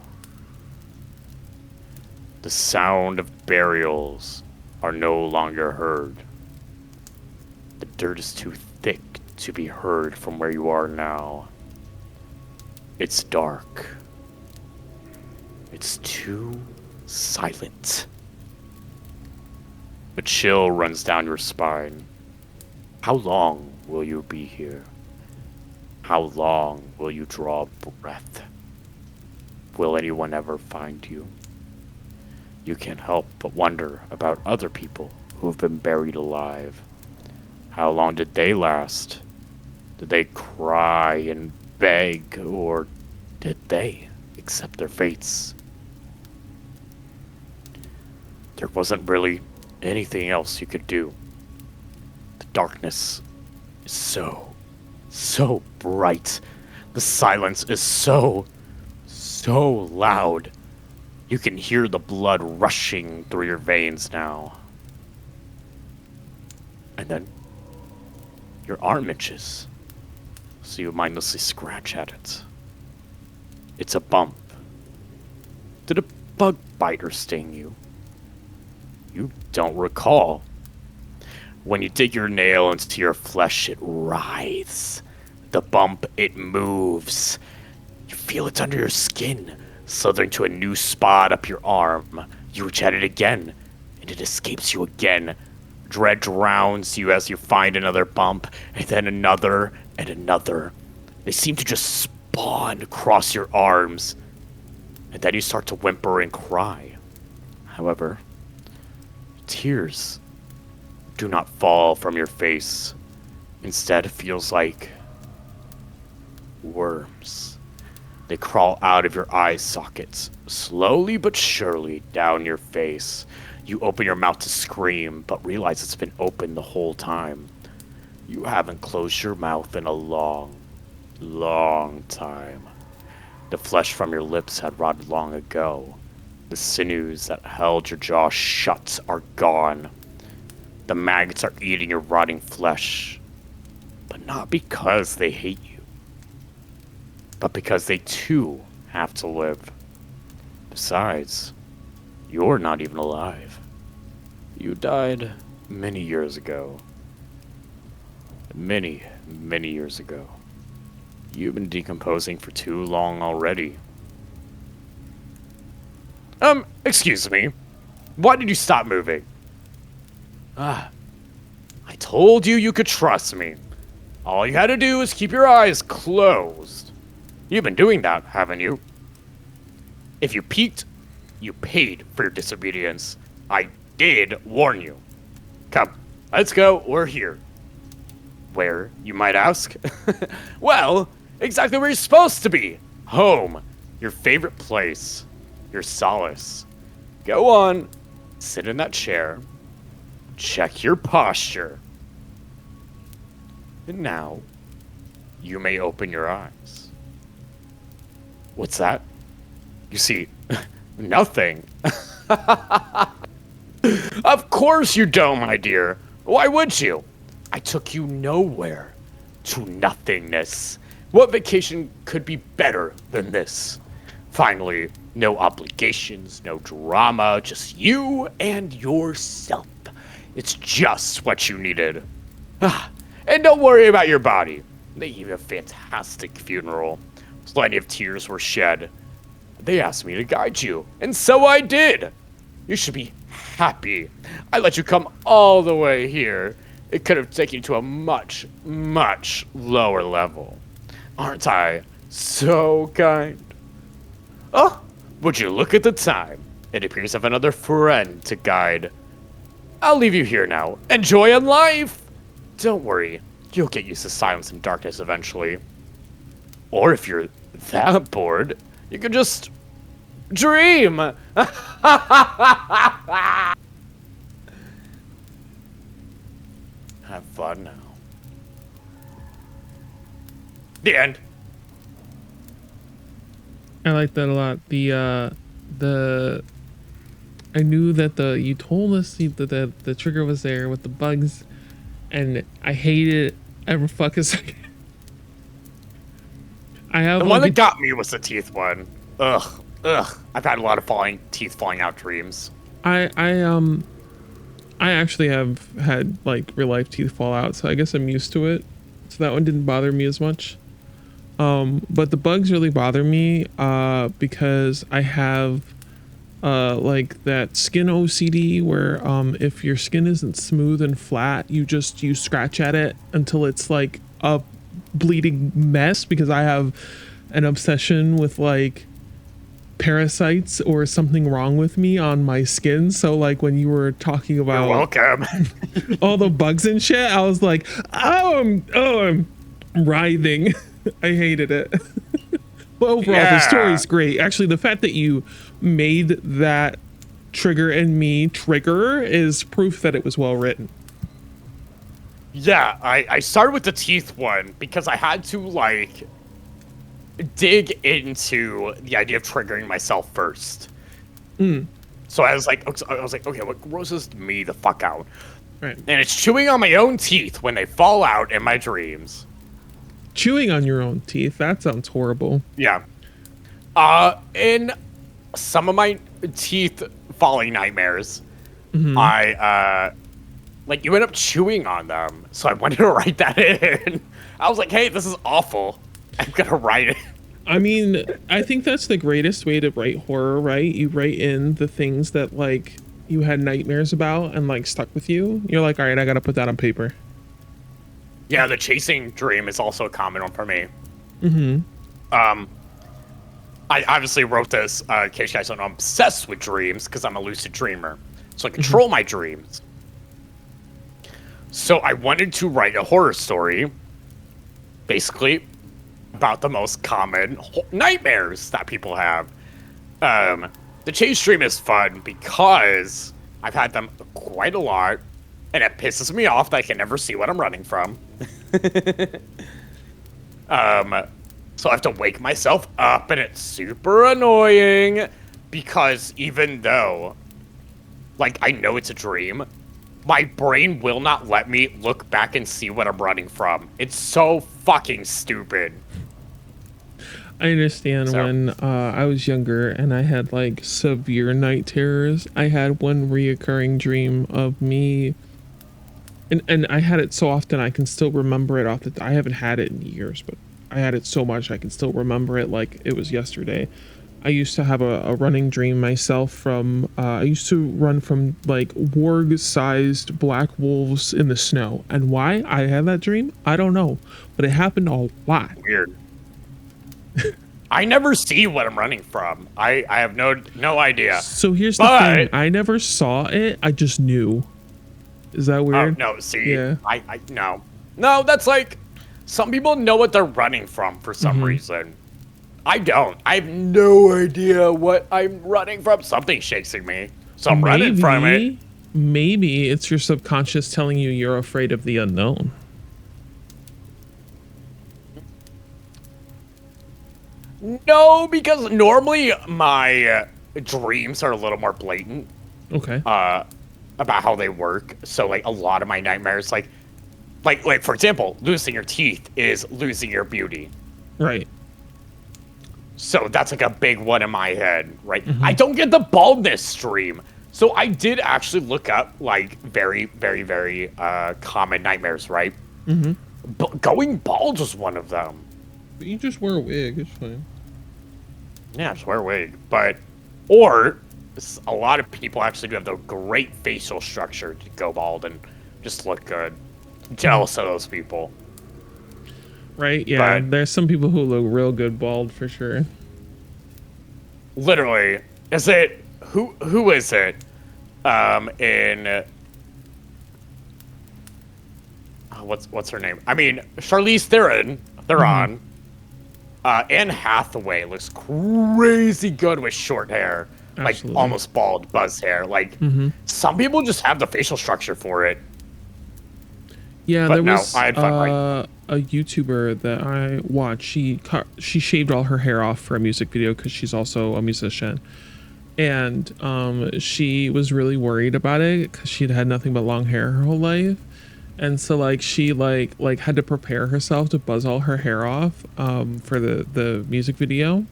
The sound of burials are no longer heard. The dirt is too thick to be heard from where you are now. It's dark. It's too silent. A chill runs down your spine. How long will you be here? How long will you draw breath? Will anyone ever find you? You can't help but wonder about other people who have been buried alive. How long did they last? Did they cry and beg, or did they accept their fates? There wasn't really anything else you could do. The darkness is so bright. The silence is so loud. You can hear the blood rushing through your veins now. And then your arm itches, so you mindlessly scratch at it. It's a bump. Did a bug bite or sting you? You don't recall. When you dig your nail into your flesh, it writhes. The bump, it moves. You feel it under your skin, slithering to a new spot up your arm. You reach at it again, and it escapes you again. Dread drowns you as you find another bump, and then another, and another. They seem to just spawn across your arms. And then you start to whimper and cry. However, tears do not fall from your face. Instead, it feels like worms. They crawl out of your eye sockets, slowly but surely down your face. You open your mouth to scream, but realize it's been open the whole time. You haven't closed your mouth in a long time. The flesh from your lips had rotted long ago. The sinews that held your jaw shut are gone. The maggots are eating your rotting flesh, but not because they hate you, but because they too have to live. Besides, you're not even alive. You died many years ago. Many years ago. You've been decomposing for too long already. Excuse me. Why did you stop moving? I told you could trust me. All you had to do was keep your eyes closed. You've been doing that, haven't you? If you peeked, you paid for your disobedience. I did warn you. Come, let's go. We're here. Where, you might ask? Well, Exactly where you're supposed to be. Home. Your favorite place. Your solace. Go on. Sit in that chair. Check your posture. And now, you may open your eyes. What's that? You see, nothing. Of course you don't, my dear. Why would you? I took you nowhere. To nothingness. What vacation could be better than this? Finally, no obligations, no drama, just you and yourself. It's just what you needed. Ah, and don't worry about your body. They gave you a fantastic funeral. Plenty of tears were shed. They asked me to guide you, and so I did. You should be happy. I let you come all the way here. It could have taken you to a much, much lower level. Aren't I so kind? Oh, would you look at the time? It appears I have another friend to guide. I'll leave you here now. Enjoy in life! Don't worry, you'll get used to silence and darkness eventually. Or if you're that bored, you can just dream! Have fun now. The end. I like that a lot. I knew that you told us that the trigger was there with the bugs, and I hate it every fucking second. I have The one that got me was the teeth one. Ugh. I've had a lot of teeth falling out dreams. I actually have had like real life teeth fall out, so I guess I'm used to it. So that one didn't bother me as much. But the bugs really bother me because I have like that skin OCD where if your skin isn't smooth and flat, you scratch at it until it's like a bleeding mess, because I have an obsession with like parasites or something wrong with me on my skin. So like when you were talking about You're welcome. all the bugs and shit, I was like, I'm writhing. I hated it. But overall, the story's great. Actually, the fact that you made that trigger in me trigger is proof that it was well written. Yeah, I started with the teeth one because I had to like dig into the idea of triggering myself first. So I was like, okay, what grosses me the fuck out? Right. And it's chewing on my own teeth when they fall out in my dreams. Chewing on your own teeth, that sounds horrible. Yeah. In some of my teeth falling nightmares, I like you end up chewing on them. So I wanted to write that in. I was like, hey, this is awful. I'm gonna write it. I mean, I think that's the greatest way to write horror, right? You write in the things that like you had nightmares about and like stuck with you. You're like, all right, I gotta put that on paper. Yeah, the chasing dream is also a common one for me. I obviously wrote this, in case you guys don't know, I'm obsessed with dreams because I'm a lucid dreamer. So I control my dreams. So I wanted to write a horror story, basically, about the most common nightmares that people have. The chase dream is fun because I've had them quite a lot, and it pisses me off that I can never see what I'm running from. So I have to wake myself up, and it's super annoying because even though, like, I know it's a dream, my brain will not let me look back and see what I'm running from. It's so fucking stupid. I understand. When I was younger and I had like severe night terrors, I had one reoccurring dream of me, and I had it so often I can still remember it off the I haven't had it in years, but I had it so much I can still remember it like it was yesterday. I used to have a running dream myself from I used to run from like warg-sized black wolves in the snow. And why I had that dream, I don't know, but it happened a lot. Weird. I never see what I'm running from. I have no idea. So here's the thing, I never saw it, I just knew. Is that weird? Oh, no, see, Yeah. I no. No, that's like, some people know what they're running from for some Mm-hmm. reason. I don't. I have no idea what I'm running from. Something's chasing me, so I'm running from it. Maybe it's your subconscious telling you you're afraid of the unknown. No, because normally my dreams are a little more blatant Okay. about how they work. So like a lot of my nightmares, like for example, losing your teeth is losing your beauty. Right. So that's like a big one in my head, right? I don't get the baldness stream. So I did actually look up like very, very, very common nightmares, right? But going bald was one of them. But you just wear a wig. It's fine. Yeah, just wear a wig. Or a lot of people actually do have the great facial structure to go bald and just look good. Jealous of those people. Right. Yeah. But- There's some people who look real good bald for sure. Literally, is it who is it? In what's her name? I mean, Charlize Theron. Anne Hathaway looks crazy good with short hair, Absolutely. like almost bald, buzz hair. Like some people just have the facial structure for it. Yeah, But there no, was I had fun, a YouTuber that I watched. She shaved all her hair off for a music video because she's also a musician, and she was really worried about it because she'd had nothing but long hair her whole life, and so like she like had to prepare herself to buzz all her hair off for the music video,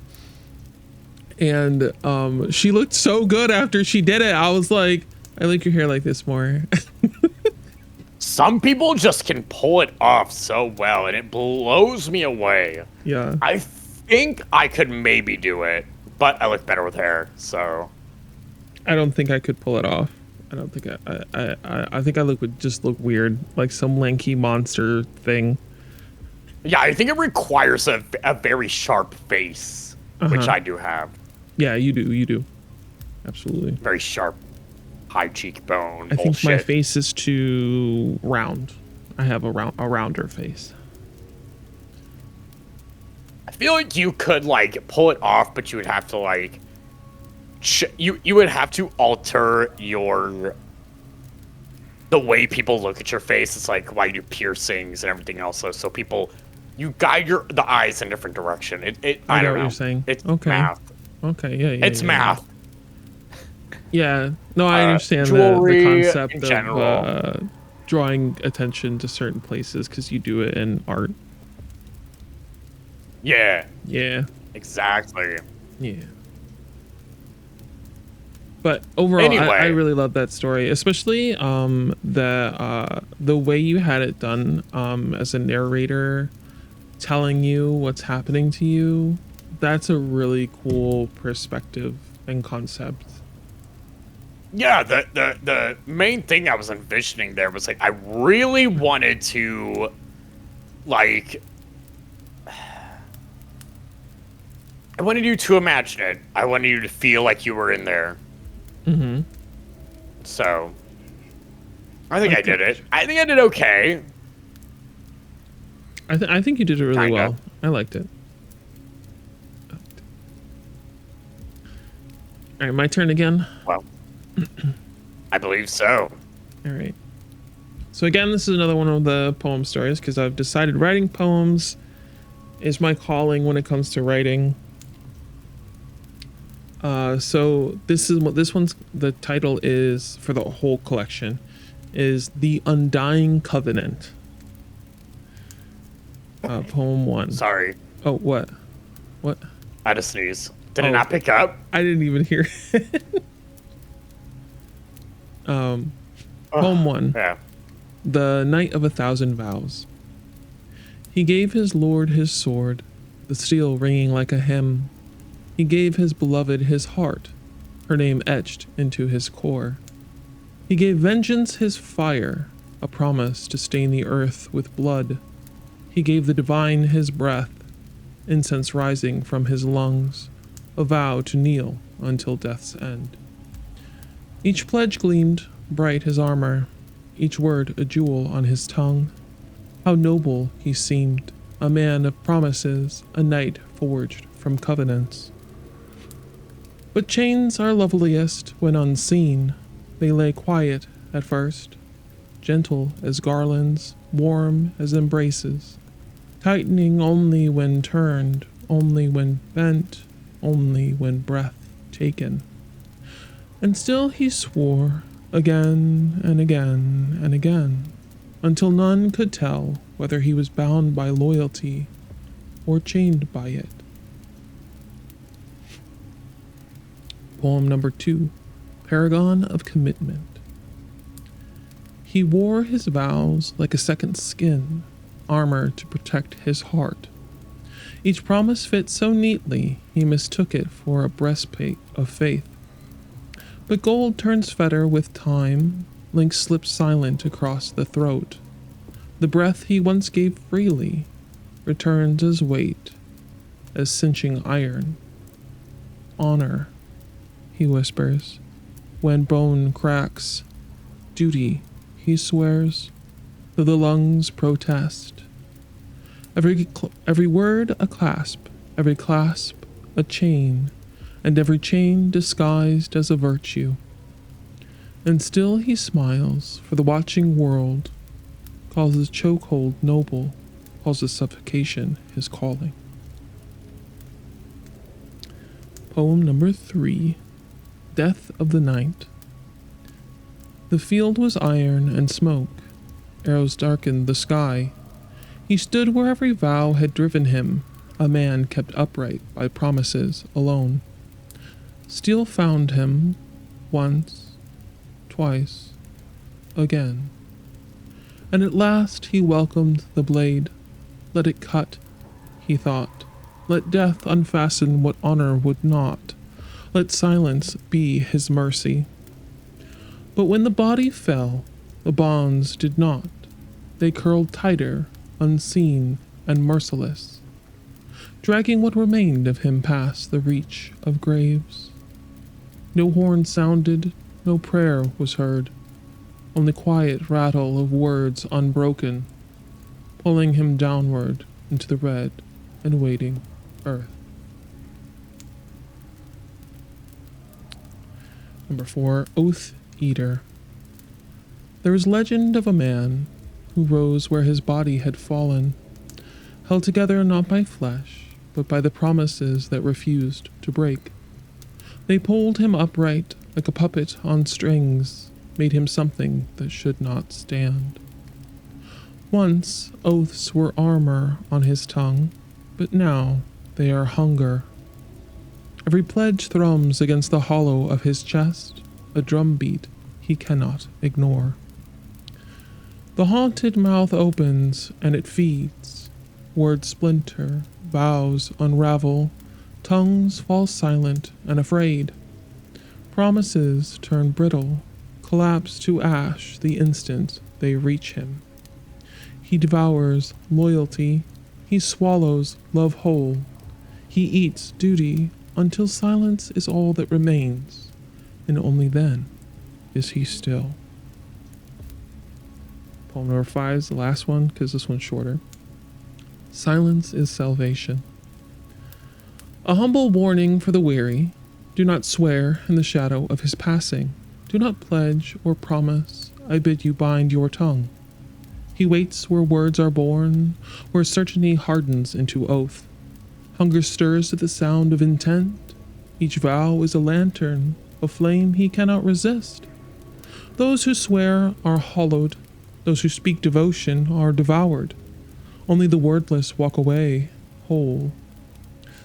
and she looked so good after she did it. I was like, I like your hair like this more. Some people just can pull it off so well, and it blows me away. Yeah. I think I could maybe do it, but I look better with hair, so. I don't think I could pull it off. I don't think I think I would just look weird, like some lanky monster thing. Yeah, I think it requires a very sharp face, which I do have. Yeah, you do. Absolutely. Very sharp, high cheekbone. I think bullshit. my face is too round. I have a rounder face. I feel like you could like pull it off, but you would have to like, you would have to alter the way people look at your face. It's like why you do piercings and everything else. So people, you guide the eyes in a different direction. I I don't get know. what you're saying. It's Okay. math. Okay, yeah. It's yeah. math. Yeah. No, I understand jewelry the concept in of general. drawing attention to certain places because you do it in art. Yeah, Yeah. exactly. Yeah. But overall, Anyway. I really love that story, especially the way you had it done as a narrator, telling you what's happening to you. That's a really cool perspective and concept. Yeah, the main thing I was envisioning there was like I really wanted to like I wanted you to imagine it. I wanted you to feel like you were in there. Mm-hmm. So I think I did it. I think I did okay. I think you did it really Kinda. well. I liked it. All right, my turn again. Well, I believe so. All right. So again, this is another one of the poem stories because I've decided writing poems is my calling when it comes to writing. So this one's the title is for the whole collection is The Undying Covenant. Poem 1. Sorry, Oh, what? What? I had to sneeze. Did Oh. it not pick up? I didn't even hear it. Poem 1. Yeah. The Night of 1,000 Vows. He gave his lord his sword, the steel ringing like a hymn. He gave his beloved his heart, her name etched into his core. He gave vengeance his fire, a promise to stain the earth with blood. He gave the divine his breath, incense rising from his lungs, a vow to kneel until death's end. Each pledge gleamed bright his armor, each word a jewel on his tongue. How noble he seemed, a man of promises, a knight forged from covenants. But chains are loveliest when unseen. They lay quiet at first, gentle as garlands, warm as embraces, tightening only when turned, only when bent, only when breath taken. And still he swore, again and again and again, until none could tell whether he was bound by loyalty or chained by it. Poem number 2, Paragon of Commitment. He wore his vows like a second skin, armor to protect his heart. Each promise fit so neatly he mistook it for a breastplate of faith. But gold turns fetter with time, links slip silent across the throat. The breath he once gave freely returns as weight, as cinching iron. Honor, he whispers, when bone cracks. Duty, he swears, though the lungs protest. Every word a clasp, every clasp a chain, and every chain disguised as a virtue. And still he smiles, for the watching world calls his chokehold noble, calls his suffocation his calling. Poem number 3, Death of the Night. The field was iron and smoke, arrows darkened the sky. He stood where every vow had driven him, a man kept upright by promises alone. Steel found him, once, twice, again. And at last he welcomed the blade. Let it cut, he thought. Let death unfasten what honor would not. Let silence be his mercy. But when the body fell, the bonds did not. They curled tighter, unseen and merciless, dragging what remained of him past the reach of graves. No horn sounded, no prayer was heard, only quiet rattle of words unbroken, pulling him downward into the red and waiting earth. Number 4, Oath Eater. There is legend of a man who rose where his body had fallen, held together not by flesh, but by the promises that refused to break. They pulled him upright like a puppet on strings, made him something that should not stand. Once oaths were armor on his tongue, but now they are hunger. Every pledge thrums against the hollow of his chest, a drumbeat he cannot ignore. The haunted mouth opens and it feeds. Words splinter, vows unravel, tongues fall silent and afraid. Promises turn brittle, collapse to ash the instant they reach him. He devours loyalty, he swallows love whole, he eats duty until silence is all that remains, and only then is he still. Poem number 5 is the last one because this one's shorter. Silence is salvation. A humble warning for the weary. Do not swear in the shadow of his passing. Do not pledge or promise. I bid you bind your tongue. He waits where words are born, where certainty hardens into oath. Hunger stirs at the sound of intent. Each vow is a lantern, a flame he cannot resist. Those who swear are hollowed. Those who speak devotion are devoured. Only the wordless walk away, whole.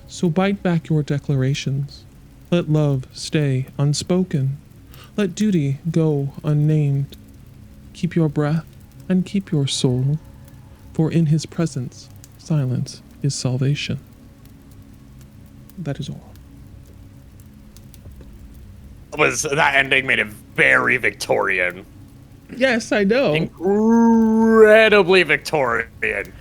So bite back your declarations. Let love stay unspoken. Let duty go unnamed. Keep your breath and keep your soul, for in his presence, silence is salvation. That is all. That ending made it very Victorian. Yes, I know. Incredibly Victorian.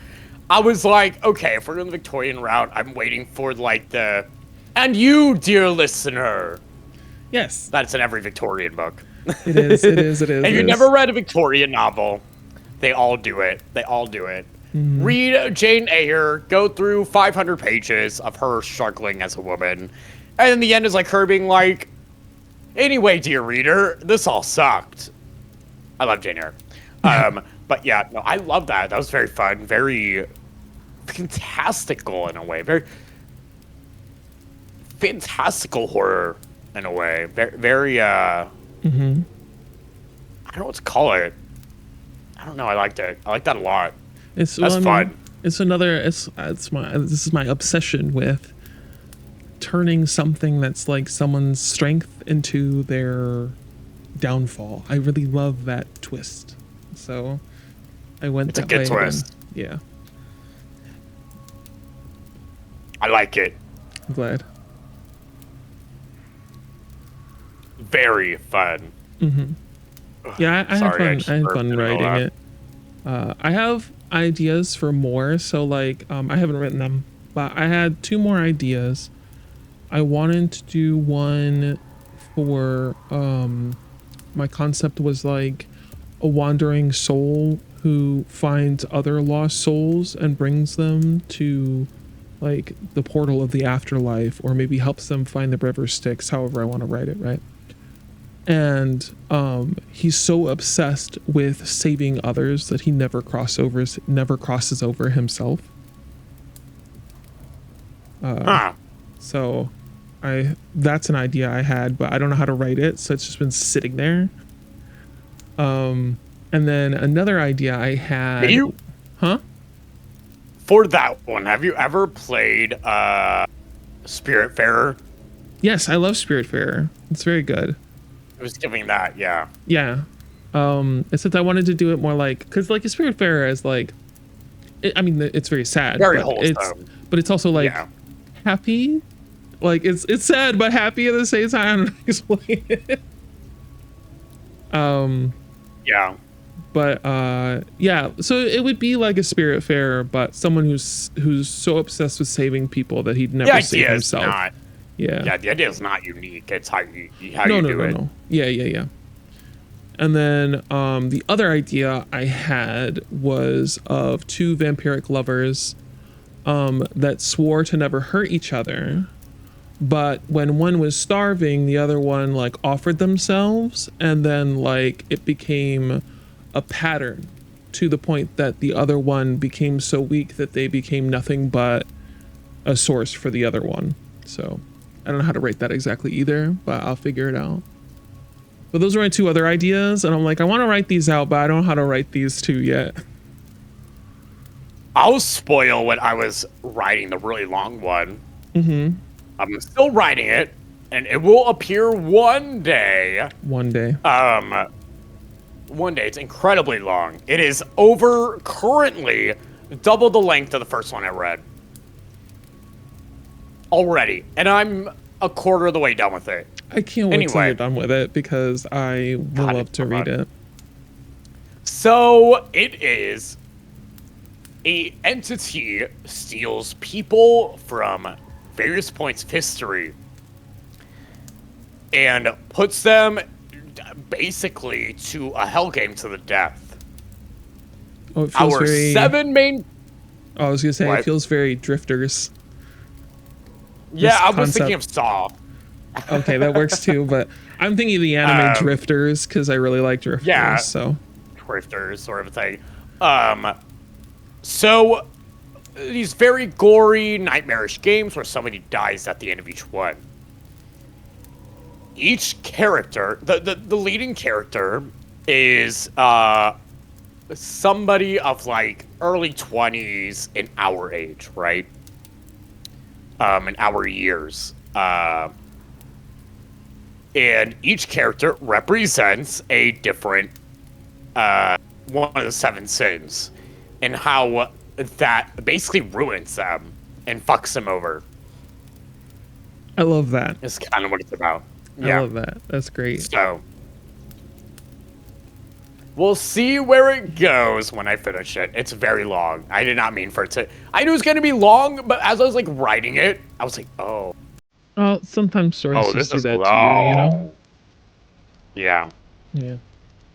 I was like, okay, if we're going the Victorian route, I'm waiting for like the, and you, dear listener. Yes. That's in every Victorian book. It is. If you've never read a Victorian novel, They all do it. They all do it. Mhm. Read Jane Eyre, go through 500 pages of her struggling as a woman, and in the end is like her being like, anyway, dear reader, this all sucked. I love Jane Eyre. But yeah, no, I love that. That was very fun, very fantastical in a way, very fantastical horror in a way, very Mhm. I don't know what to call it. I don't know. I liked it. I like that a lot. It's That's fun. It's another. It's my. This is my obsession with turning something that's like someone's strength into their downfall. I really love that twist. So I went It's a that good way. twist. Yeah, I like it. I'm glad. Very fun. Yeah, I had Sorry, I fun. just I had burped fun in the middle of writing it. I have ideas for more. So like, I haven't written them, but I had 2 more ideas. I wanted to do one for my concept was like a wandering soul who finds other lost souls and brings them to like the portal of the afterlife, or maybe helps them find the river Styx, however I want to write it, right? And he's so obsessed with saving others that he never crosses over himself. Huh. So that's an idea I had, but I don't know how to write it, so it's just been sitting there. And then another idea I had. You Huh? for that one, have you ever played Spiritfarer? Yes, I love Spiritfarer. It's very good. I was giving that, yeah. Yeah. Except I wanted to do it more like, because like a Spiritfarer is like, I mean, it's very sad, Very but wholesome. it's also like Yeah. happy. Like it's sad but happy at the same time. I don't know how to explain it. Yeah. But yeah, so it would be like a Spiritfarer, but someone who's so obsessed with saving people that he'd The never save idea is himself. not. Yeah. Yeah, the idea is not unique. It's how you do it. No. Yeah. And then the other idea I had was of 2 vampiric lovers that swore to never hurt each other. But when one was starving, the other one like offered themselves, and then like it became a pattern to the point that the other one became so weak that they became nothing but a source for the other one. So I don't know how to write that exactly either, but I'll figure it out. But those are my 2 other ideas, and I'm like, I want to write these out, but I don't know how to write these 2 yet. I'll spoil when I was writing the really long one. I'm still writing it, and it will appear one day. One day. One day. It's incredibly long. It is over currently double the length of the first one I read. Already. And I'm a quarter of the way done with it. I can't wait till Anyway. you're done with it, because I will God, love to it's read fun. it. So it is a entity steals people from various points of history and puts them basically to a hell game to the death. Oh, it feels Our very. 7 main. Oh, I was gonna say it What? feels very Drifters. Yeah, I was concept. thinking of Saw. Okay, that works too, but I'm thinking of the anime Drifters because I really like Drifters. Yeah. So Drifters sort of thing. So these very gory, nightmarish games where somebody dies at the end of each one. Each character, the leading character is somebody of like early 20s in our age, right? In our years. And each character represents a different one of the 7 sins, and how that basically ruins them and fucks them over. I love that. Is kind of what it's about. I love that. That's great. So we'll see where it goes when I finish it. It's very long. I did not mean for it to. I knew it was going to be long, but as I was like writing it, I was like, oh, Sometimes stories this just do is that long. to you, you know? Yeah. Yeah.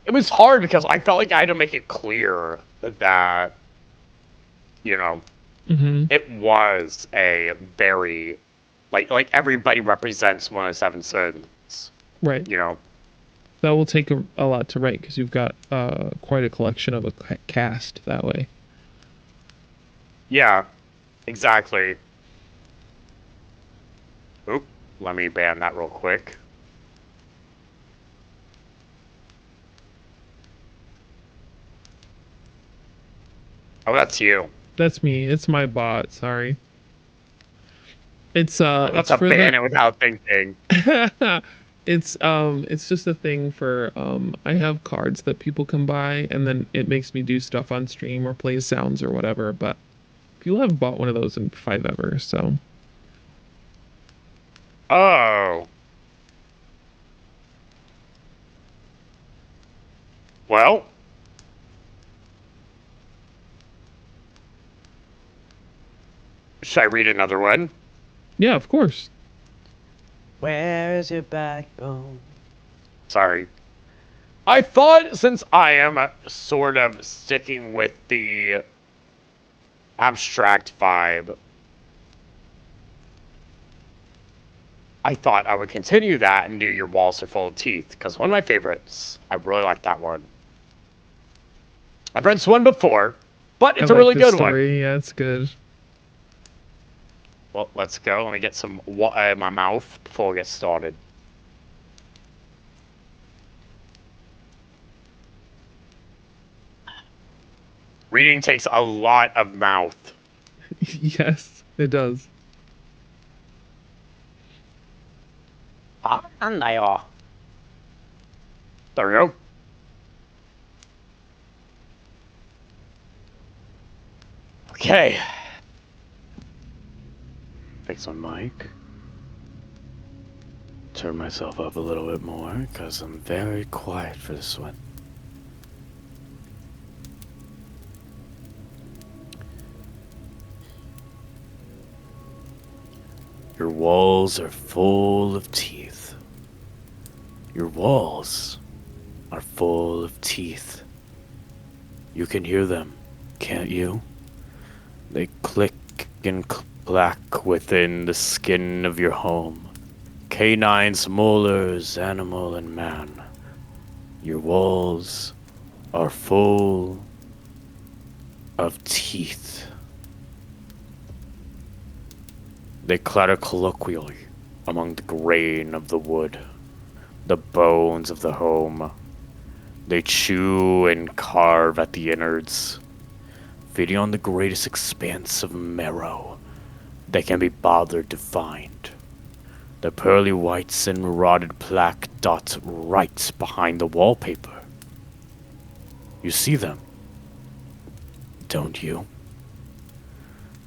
it was hard because I felt like I had to make it clear that, you know, Mm-hmm. it was a very, like everybody represents one of the seven sins, Right. you know. That will take a lot to write because you've got quite a collection of a cast that way. Yeah, exactly. Oop, let me ban that real quick. Oh, that's you. That's me. It's my bot. Sorry. That's It's a for the ban it without thinking. it's just a thing for I have cards that people can buy and then it makes me do stuff on stream or play sounds or whatever, but people haven't bought one of those in 5 ever, so Oh. Well, should I read another one? yeah, of course. Where is your backbone? Sorry. I thought since I am sort of sticking with the abstract vibe, I thought I would continue that and do Your Walls Are Full of Teeth, because one of my favorites. I really like that one. I've read this one before, but I it's a like really this good one. story. Yeah, it's good. Well, let's go. Let me get some water in my mouth before we get started. Reading takes a lot of mouth. Yes, it does. And they are. There we go. Okay. Fix my mic. Turn myself up a little bit more, because I'm very quiet for this one. Your walls are full of teeth. Your walls are full of teeth. You can hear them, can't you? They click and clack within the skin of your home. Canines, molars, animal, and man. Your walls are full of teeth. They clatter colloquially among the grain of the wood, the bones of the home. They chew and carve at the innards, feeding on the greatest expanse of marrow they can be bothered to find. The pearly whites and rotted plaque dot right behind the wallpaper. You see them, don't you?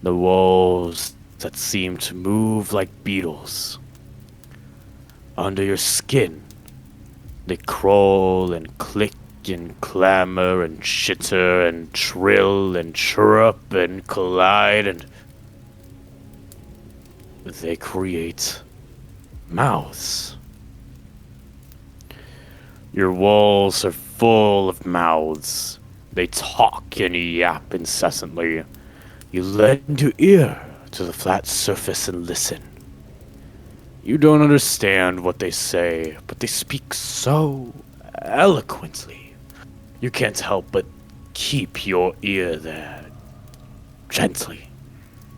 The walls that seem to move like beetles. Under your skin, they crawl and click and clamor and chitter and trill and chirrup and collide, and they create mouths. Your walls are full of mouths. They talk and yap incessantly. You lend your ear to the flat surface and listen. You don't understand what they say, but they speak so eloquently. You can't help but keep your ear there, gently,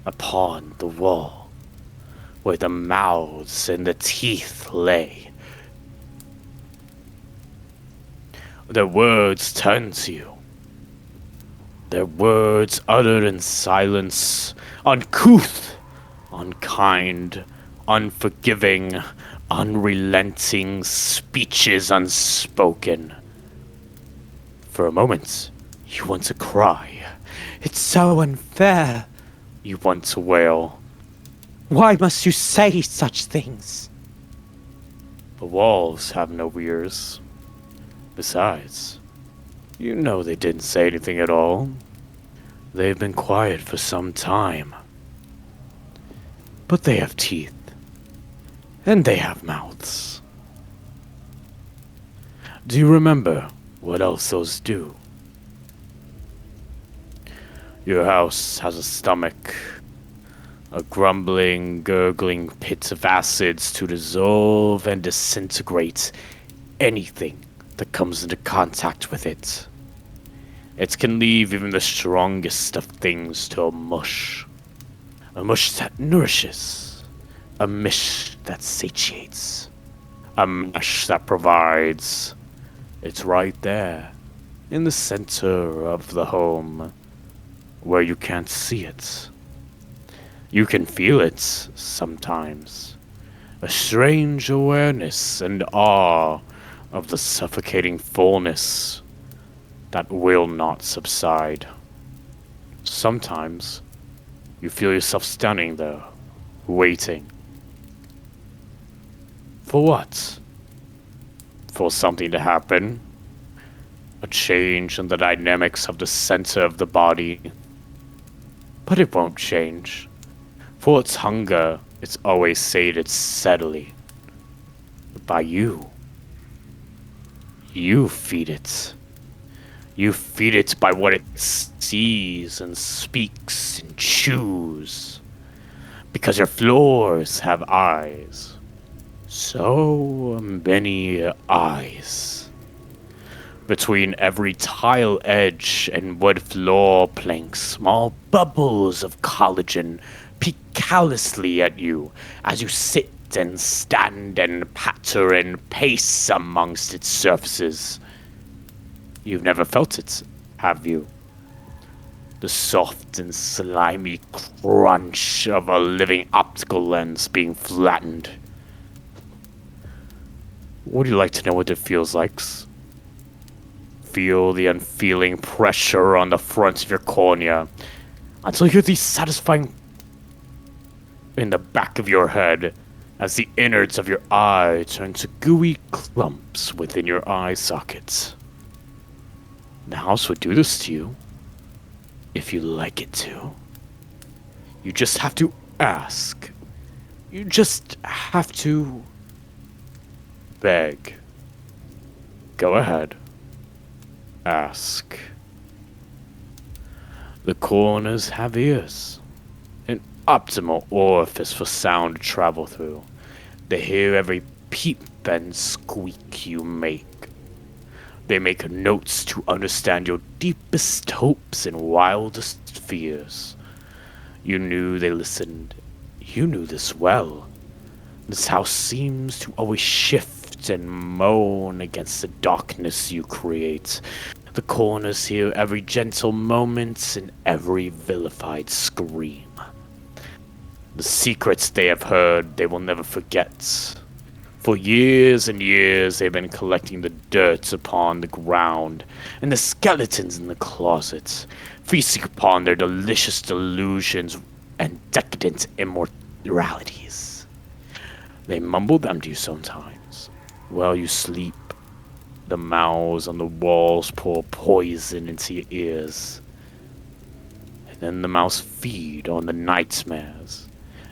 upon the wall, where the mouths and the teeth lay. Their words turn to you. Their words uttered in silence, uncouth, unkind, unforgiving, unrelenting speeches unspoken. For a moment, you want to cry. It's so unfair, you want to wail. Why must you say such things? The walls have no ears. Besides, you know they didn't say anything at all. They've been quiet for some time. But they have teeth. And they have mouths. Do you remember what else those do. Your house has a stomach, a grumbling, gurgling pit of acids to dissolve and disintegrate anything that comes into contact with it. It can leave even the strongest of things to a mush that nourishes, a mish that satiates, a mash that provides. It's right there, in the center of the home, where you can't see it. You can feel it sometimes. A strange awareness and awe of the suffocating fullness that will not subside. Sometimes you feel yourself standing there, waiting. For what? For something to happen. A change in the dynamics of the center of the body. But it won't change. For its hunger, it's always sated steadily. By you. You feed it. You feed it by what it sees and speaks and chews. Because your floors have eyes. So many eyes. Between every tile edge and wood floor plank, small bubbles of collagen peek callously at you as you sit and stand and patter and pace amongst its surfaces. You've never felt it, have you? The soft and slimy crunch of a living optical lens being flattened. Would you like to know what it feels like? Feel the unfeeling pressure on the front of your cornea until you hear the satisfying in the back of your head as the innards of your eye turn to gooey clumps within your eye sockets. The house would do this to you, if you like it to. You just have to ask. You just have to beg. Go ahead. Ask. The corners have ears, an optimal orifice for sound to travel through. They hear every peep and squeak you make. They make notes to understand your deepest hopes and wildest fears. You knew they listened. You knew this well. This house seems to always shift and moan against the darkness you create. The corners hear every gentle moment and every vilified scream. The secrets they have heard they will never forget. For years and years they've been collecting the dirt upon the ground and the skeletons in the closets, feasting upon their delicious delusions and decadent immoralities. They mumble them to you sometimes, while you sleep. The mouths on the walls pour poison into your ears. And then the mouths feed on the nightmares,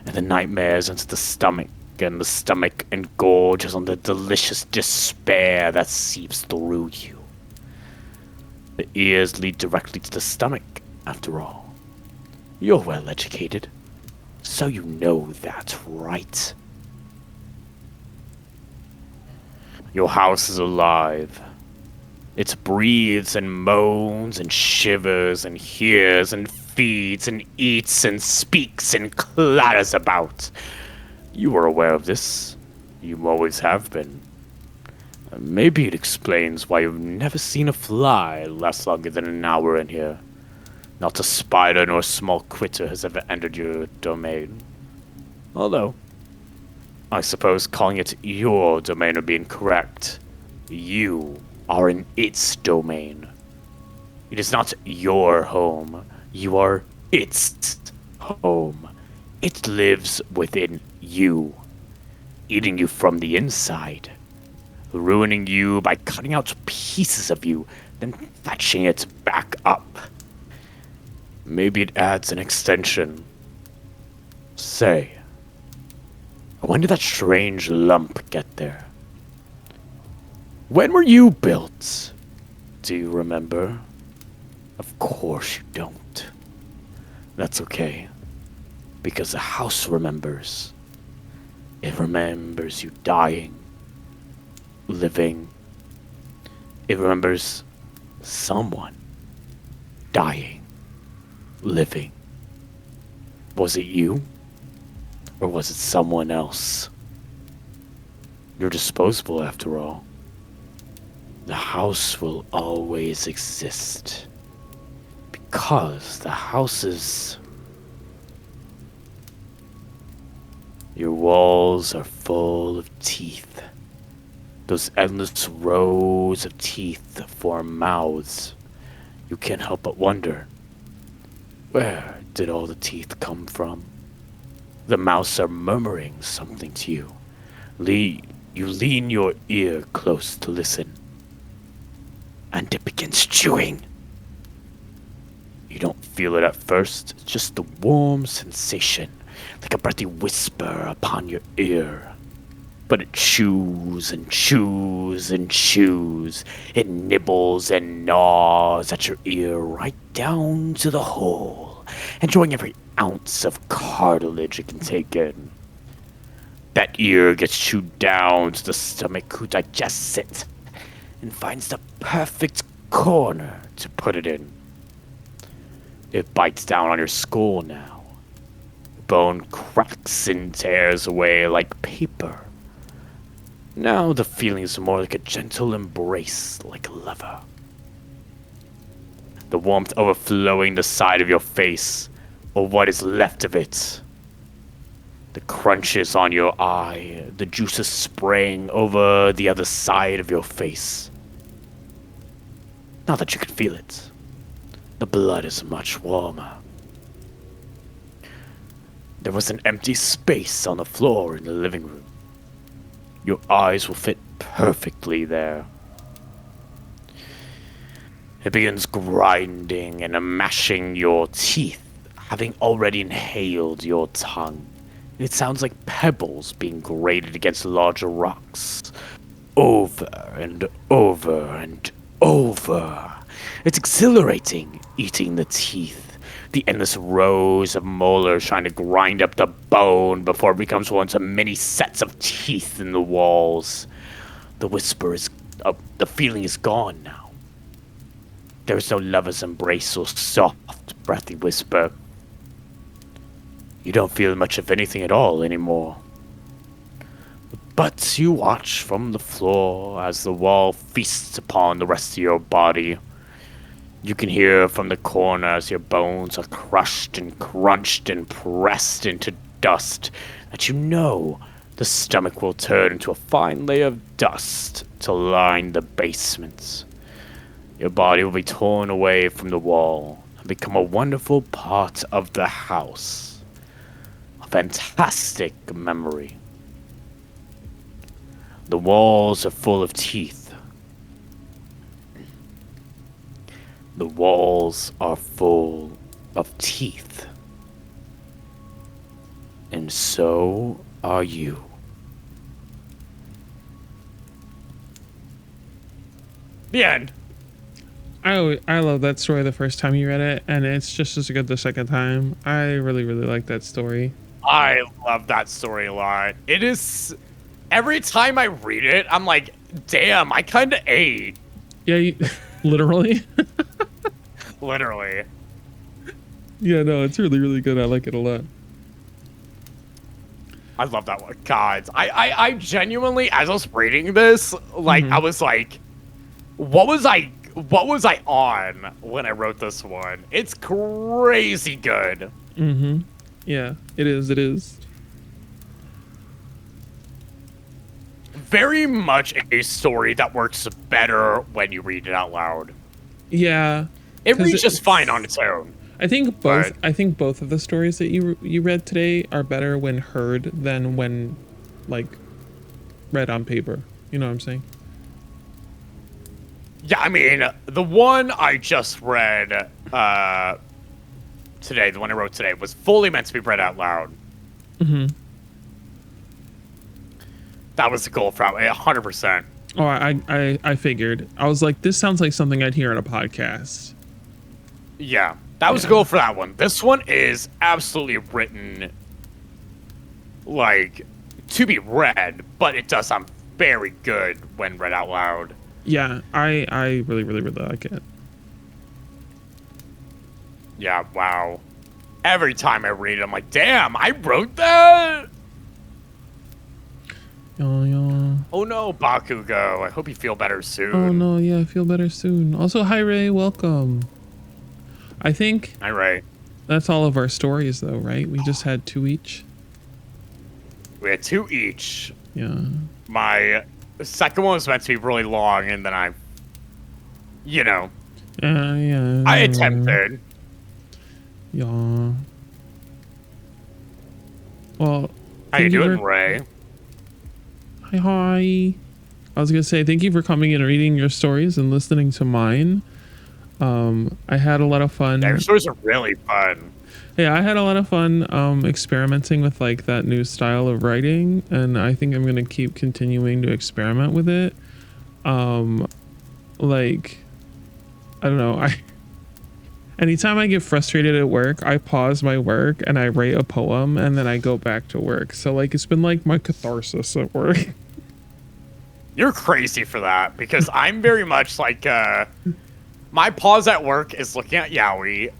and the nightmares into the stomach, and the stomach engorges on the delicious despair that seeps through you. The ears lead directly to the stomach, after all. You're well educated, so you know that, right? Your house is alive. It breathes and moans and shivers and hears and feeds and eats and speaks and clatters about. You are aware of this. You always have been. Maybe it explains why you've never seen a fly last longer than an hour in here. Not a spider nor a small critter has ever entered your domain. Although, I suppose calling it your domain would be incorrect. You are in its domain. It is not your home. You are its home. It lives within you, eating you from the inside, ruining you by cutting out pieces of you, then fetching it back up. Maybe it adds an extension. Say, when did that strange lump get there? When were you built? Do you remember? Of course you don't. That's okay. Because the house remembers. It remembers you dying, living. It remembers someone dying, living. Was it you? Or was it someone else? You're disposable after all. The house will always exist. Because the house is... Your walls are full of teeth. Those endless rows of teeth form mouths. You can't help but wonder, where did all the teeth come from? The mouths are murmuring something to you. You lean your ear close to listen. And it begins chewing. You don't feel it at first, it's just a warm sensation, like a breathy whisper upon your ear. But it chews and chews and chews. It nibbles and gnaws at your ear right down to the hole, enjoying every ounce of cartilage it can take in. That ear gets chewed down to the stomach, who digests it and finds the perfect corner to put it in. It bites down on your skull now. The bone cracks and tears away like paper. Now the feeling is more like a gentle embrace, like a lover. The warmth overflowing the side of your face, or what is left of it. The crunches on your eye, the juices spraying over the other side of your face. Now that you can feel it, the blood is much warmer. There was an empty space on the floor in the living room. Your eyes will fit perfectly there. It begins grinding and mashing your teeth, having already inhaled your tongue. It sounds like pebbles being grated against larger rocks. Over and over and over. It's exhilarating, eating the teeth. The endless rows of molars trying to grind up the bone before it becomes one of many sets of teeth in the walls. The whisper is... the feeling is gone now. There is no lover's embrace or soft, breathy whisper. You don't feel much of anything at all anymore. But you watch from the floor as the wall feasts upon the rest of your body. You can hear from the corner as your bones are crushed and crunched and pressed into dust that you know the stomach will turn into a fine layer of dust to line the basement. Your body will be torn away from the wall and become a wonderful part of the house. A fantastic memory. The walls are full of teeth. The walls are full of teeth. And so are you. The end. I love that story the first time you read it, and it's just as good the second time. I really, really like that story. I love that story a lot. It is... Every time I read it, I'm like, damn, I kind of ate. Yeah, literally. Literally. Yeah, no, it's really, really good. I like it a lot. I love that one. God, I genuinely, as I was reading this, like, I was like, what was I on when I wrote this one? It's crazy good. Mm-hmm. Yeah, it is. It is. Very much a story that works better when you read it out loud. Yeah. It reads just fine on its own. I think both. But... I think both of the stories that you read today are better when heard than when, like, read on paper. You know what I'm saying? Yeah, I mean, the one I just read today, the one I wrote today, was fully meant to be read out loud. Mm-hmm. That was the goal for 100%. Oh, I figured. I was like, this sounds like something I'd hear on a podcast. Yeah, that was a goal for that one. This one is absolutely written, like, to be read, but it does sound very good when read out loud. Yeah, I really like it. Yeah, wow. Every time I read it, I'm like, damn, I wrote that? Yeah. Oh no, Bakugo. I hope you feel better soon. Oh no, yeah, I feel better soon. Also, hi Ray, welcome. I think All right. that's all of our stories though, right? We just had 2 each. We had 2 each. Yeah. My second one was meant to be really long, and then I Yeah. I attempted. Yeah. Well, How you thank doing, for- Ray? Hi. I was gonna say thank you for coming and reading your stories and listening to mine. I had a lot of fun. Yeah, your stories are really fun. Yeah, I had a lot of fun experimenting with like that new style of writing, and I think I'm gonna keep continuing to experiment with it. Like, I don't know. Anytime I get frustrated at work, I pause my work and I write a poem, and then I go back to work. So like, it's been like my catharsis at work. You're crazy for that, because I'm very much like my pause at work is looking at Yaoi.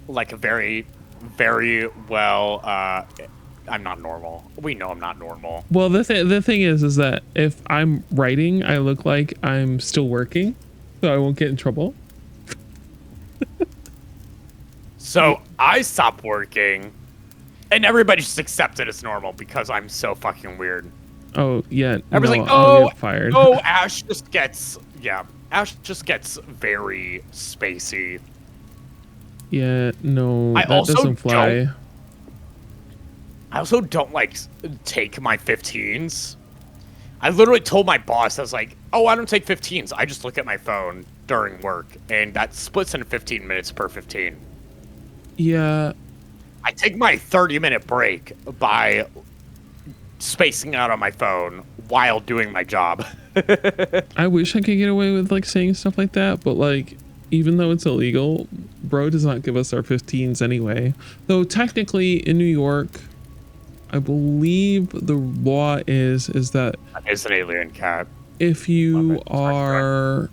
Like a very, very well. I'm not normal. We know I'm not normal. Well, the thing is that if I'm writing, I look like I'm still working, so I won't get in trouble. So I stop working, and everybody just accepts it as normal because I'm so fucking weird. Oh yeah, Everybody's no, like, I'll get fired. oh, Ash just gets very spacey. Yeah, no, I that also doesn't fly. I also don't like take my 15s. I literally told my boss, I was like, oh, I don't take 15s. I just look at my phone during work, and that splits into 15 minutes per 15. Yeah, I take my 30-minute break by spacing out on my phone while doing my job. I wish I could get away with like saying stuff like that, but like, even though it's illegal, bro does not give us our 15s anyway. Though technically in New York, I believe the law is that It's an alien cat. if you are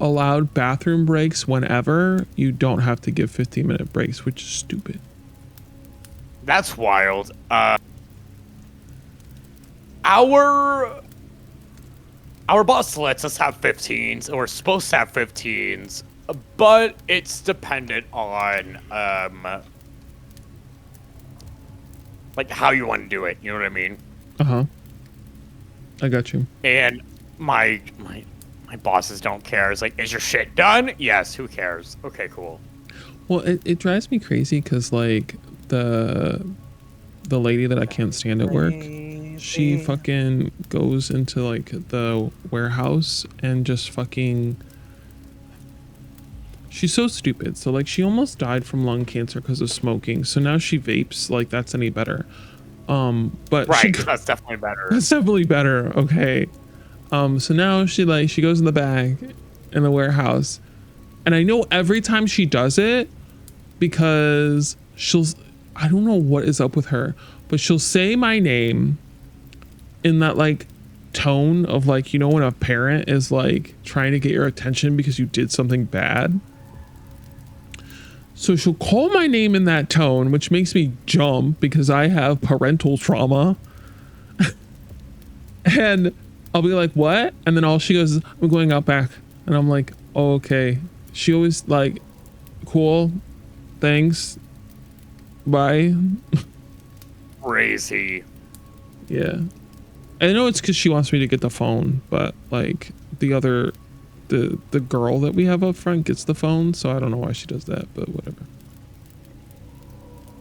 allowed bathroom breaks whenever, you don't have to give 15-minute breaks, which is stupid. That's wild. Our boss lets us have 15s, or we're supposed to have 15s, but it's dependent on like how you want to do it. You know what I mean? I got you. And my bosses don't care. It's like, is your shit done? Yes. Who cares? Okay, cool. Well, it drives me crazy because like the lady that I can't stand at work, she fucking goes into like the warehouse and just fucking, she's so stupid. So like she almost died from lung cancer because of smoking. So now she vapes, like that's any better. But Right, that's definitely better. that's definitely better. Okay. So now she goes in the bag in the warehouse, and I know every time she does it, because I don't know what is up with her, but she'll say my name in that like tone of like, you know, when a parent is like trying to get your attention because you did something bad. So she'll call my name in that tone, which makes me jump because I have parental trauma. And I'll be like, what? And then all she goes is, I'm going out back. And I'm like, oh, okay. She always like, cool, thanks, bye. Crazy. Yeah. I know it's because she wants me to get the phone, but like the girl that we have up front gets the phone, so I don't know why she does that, but whatever.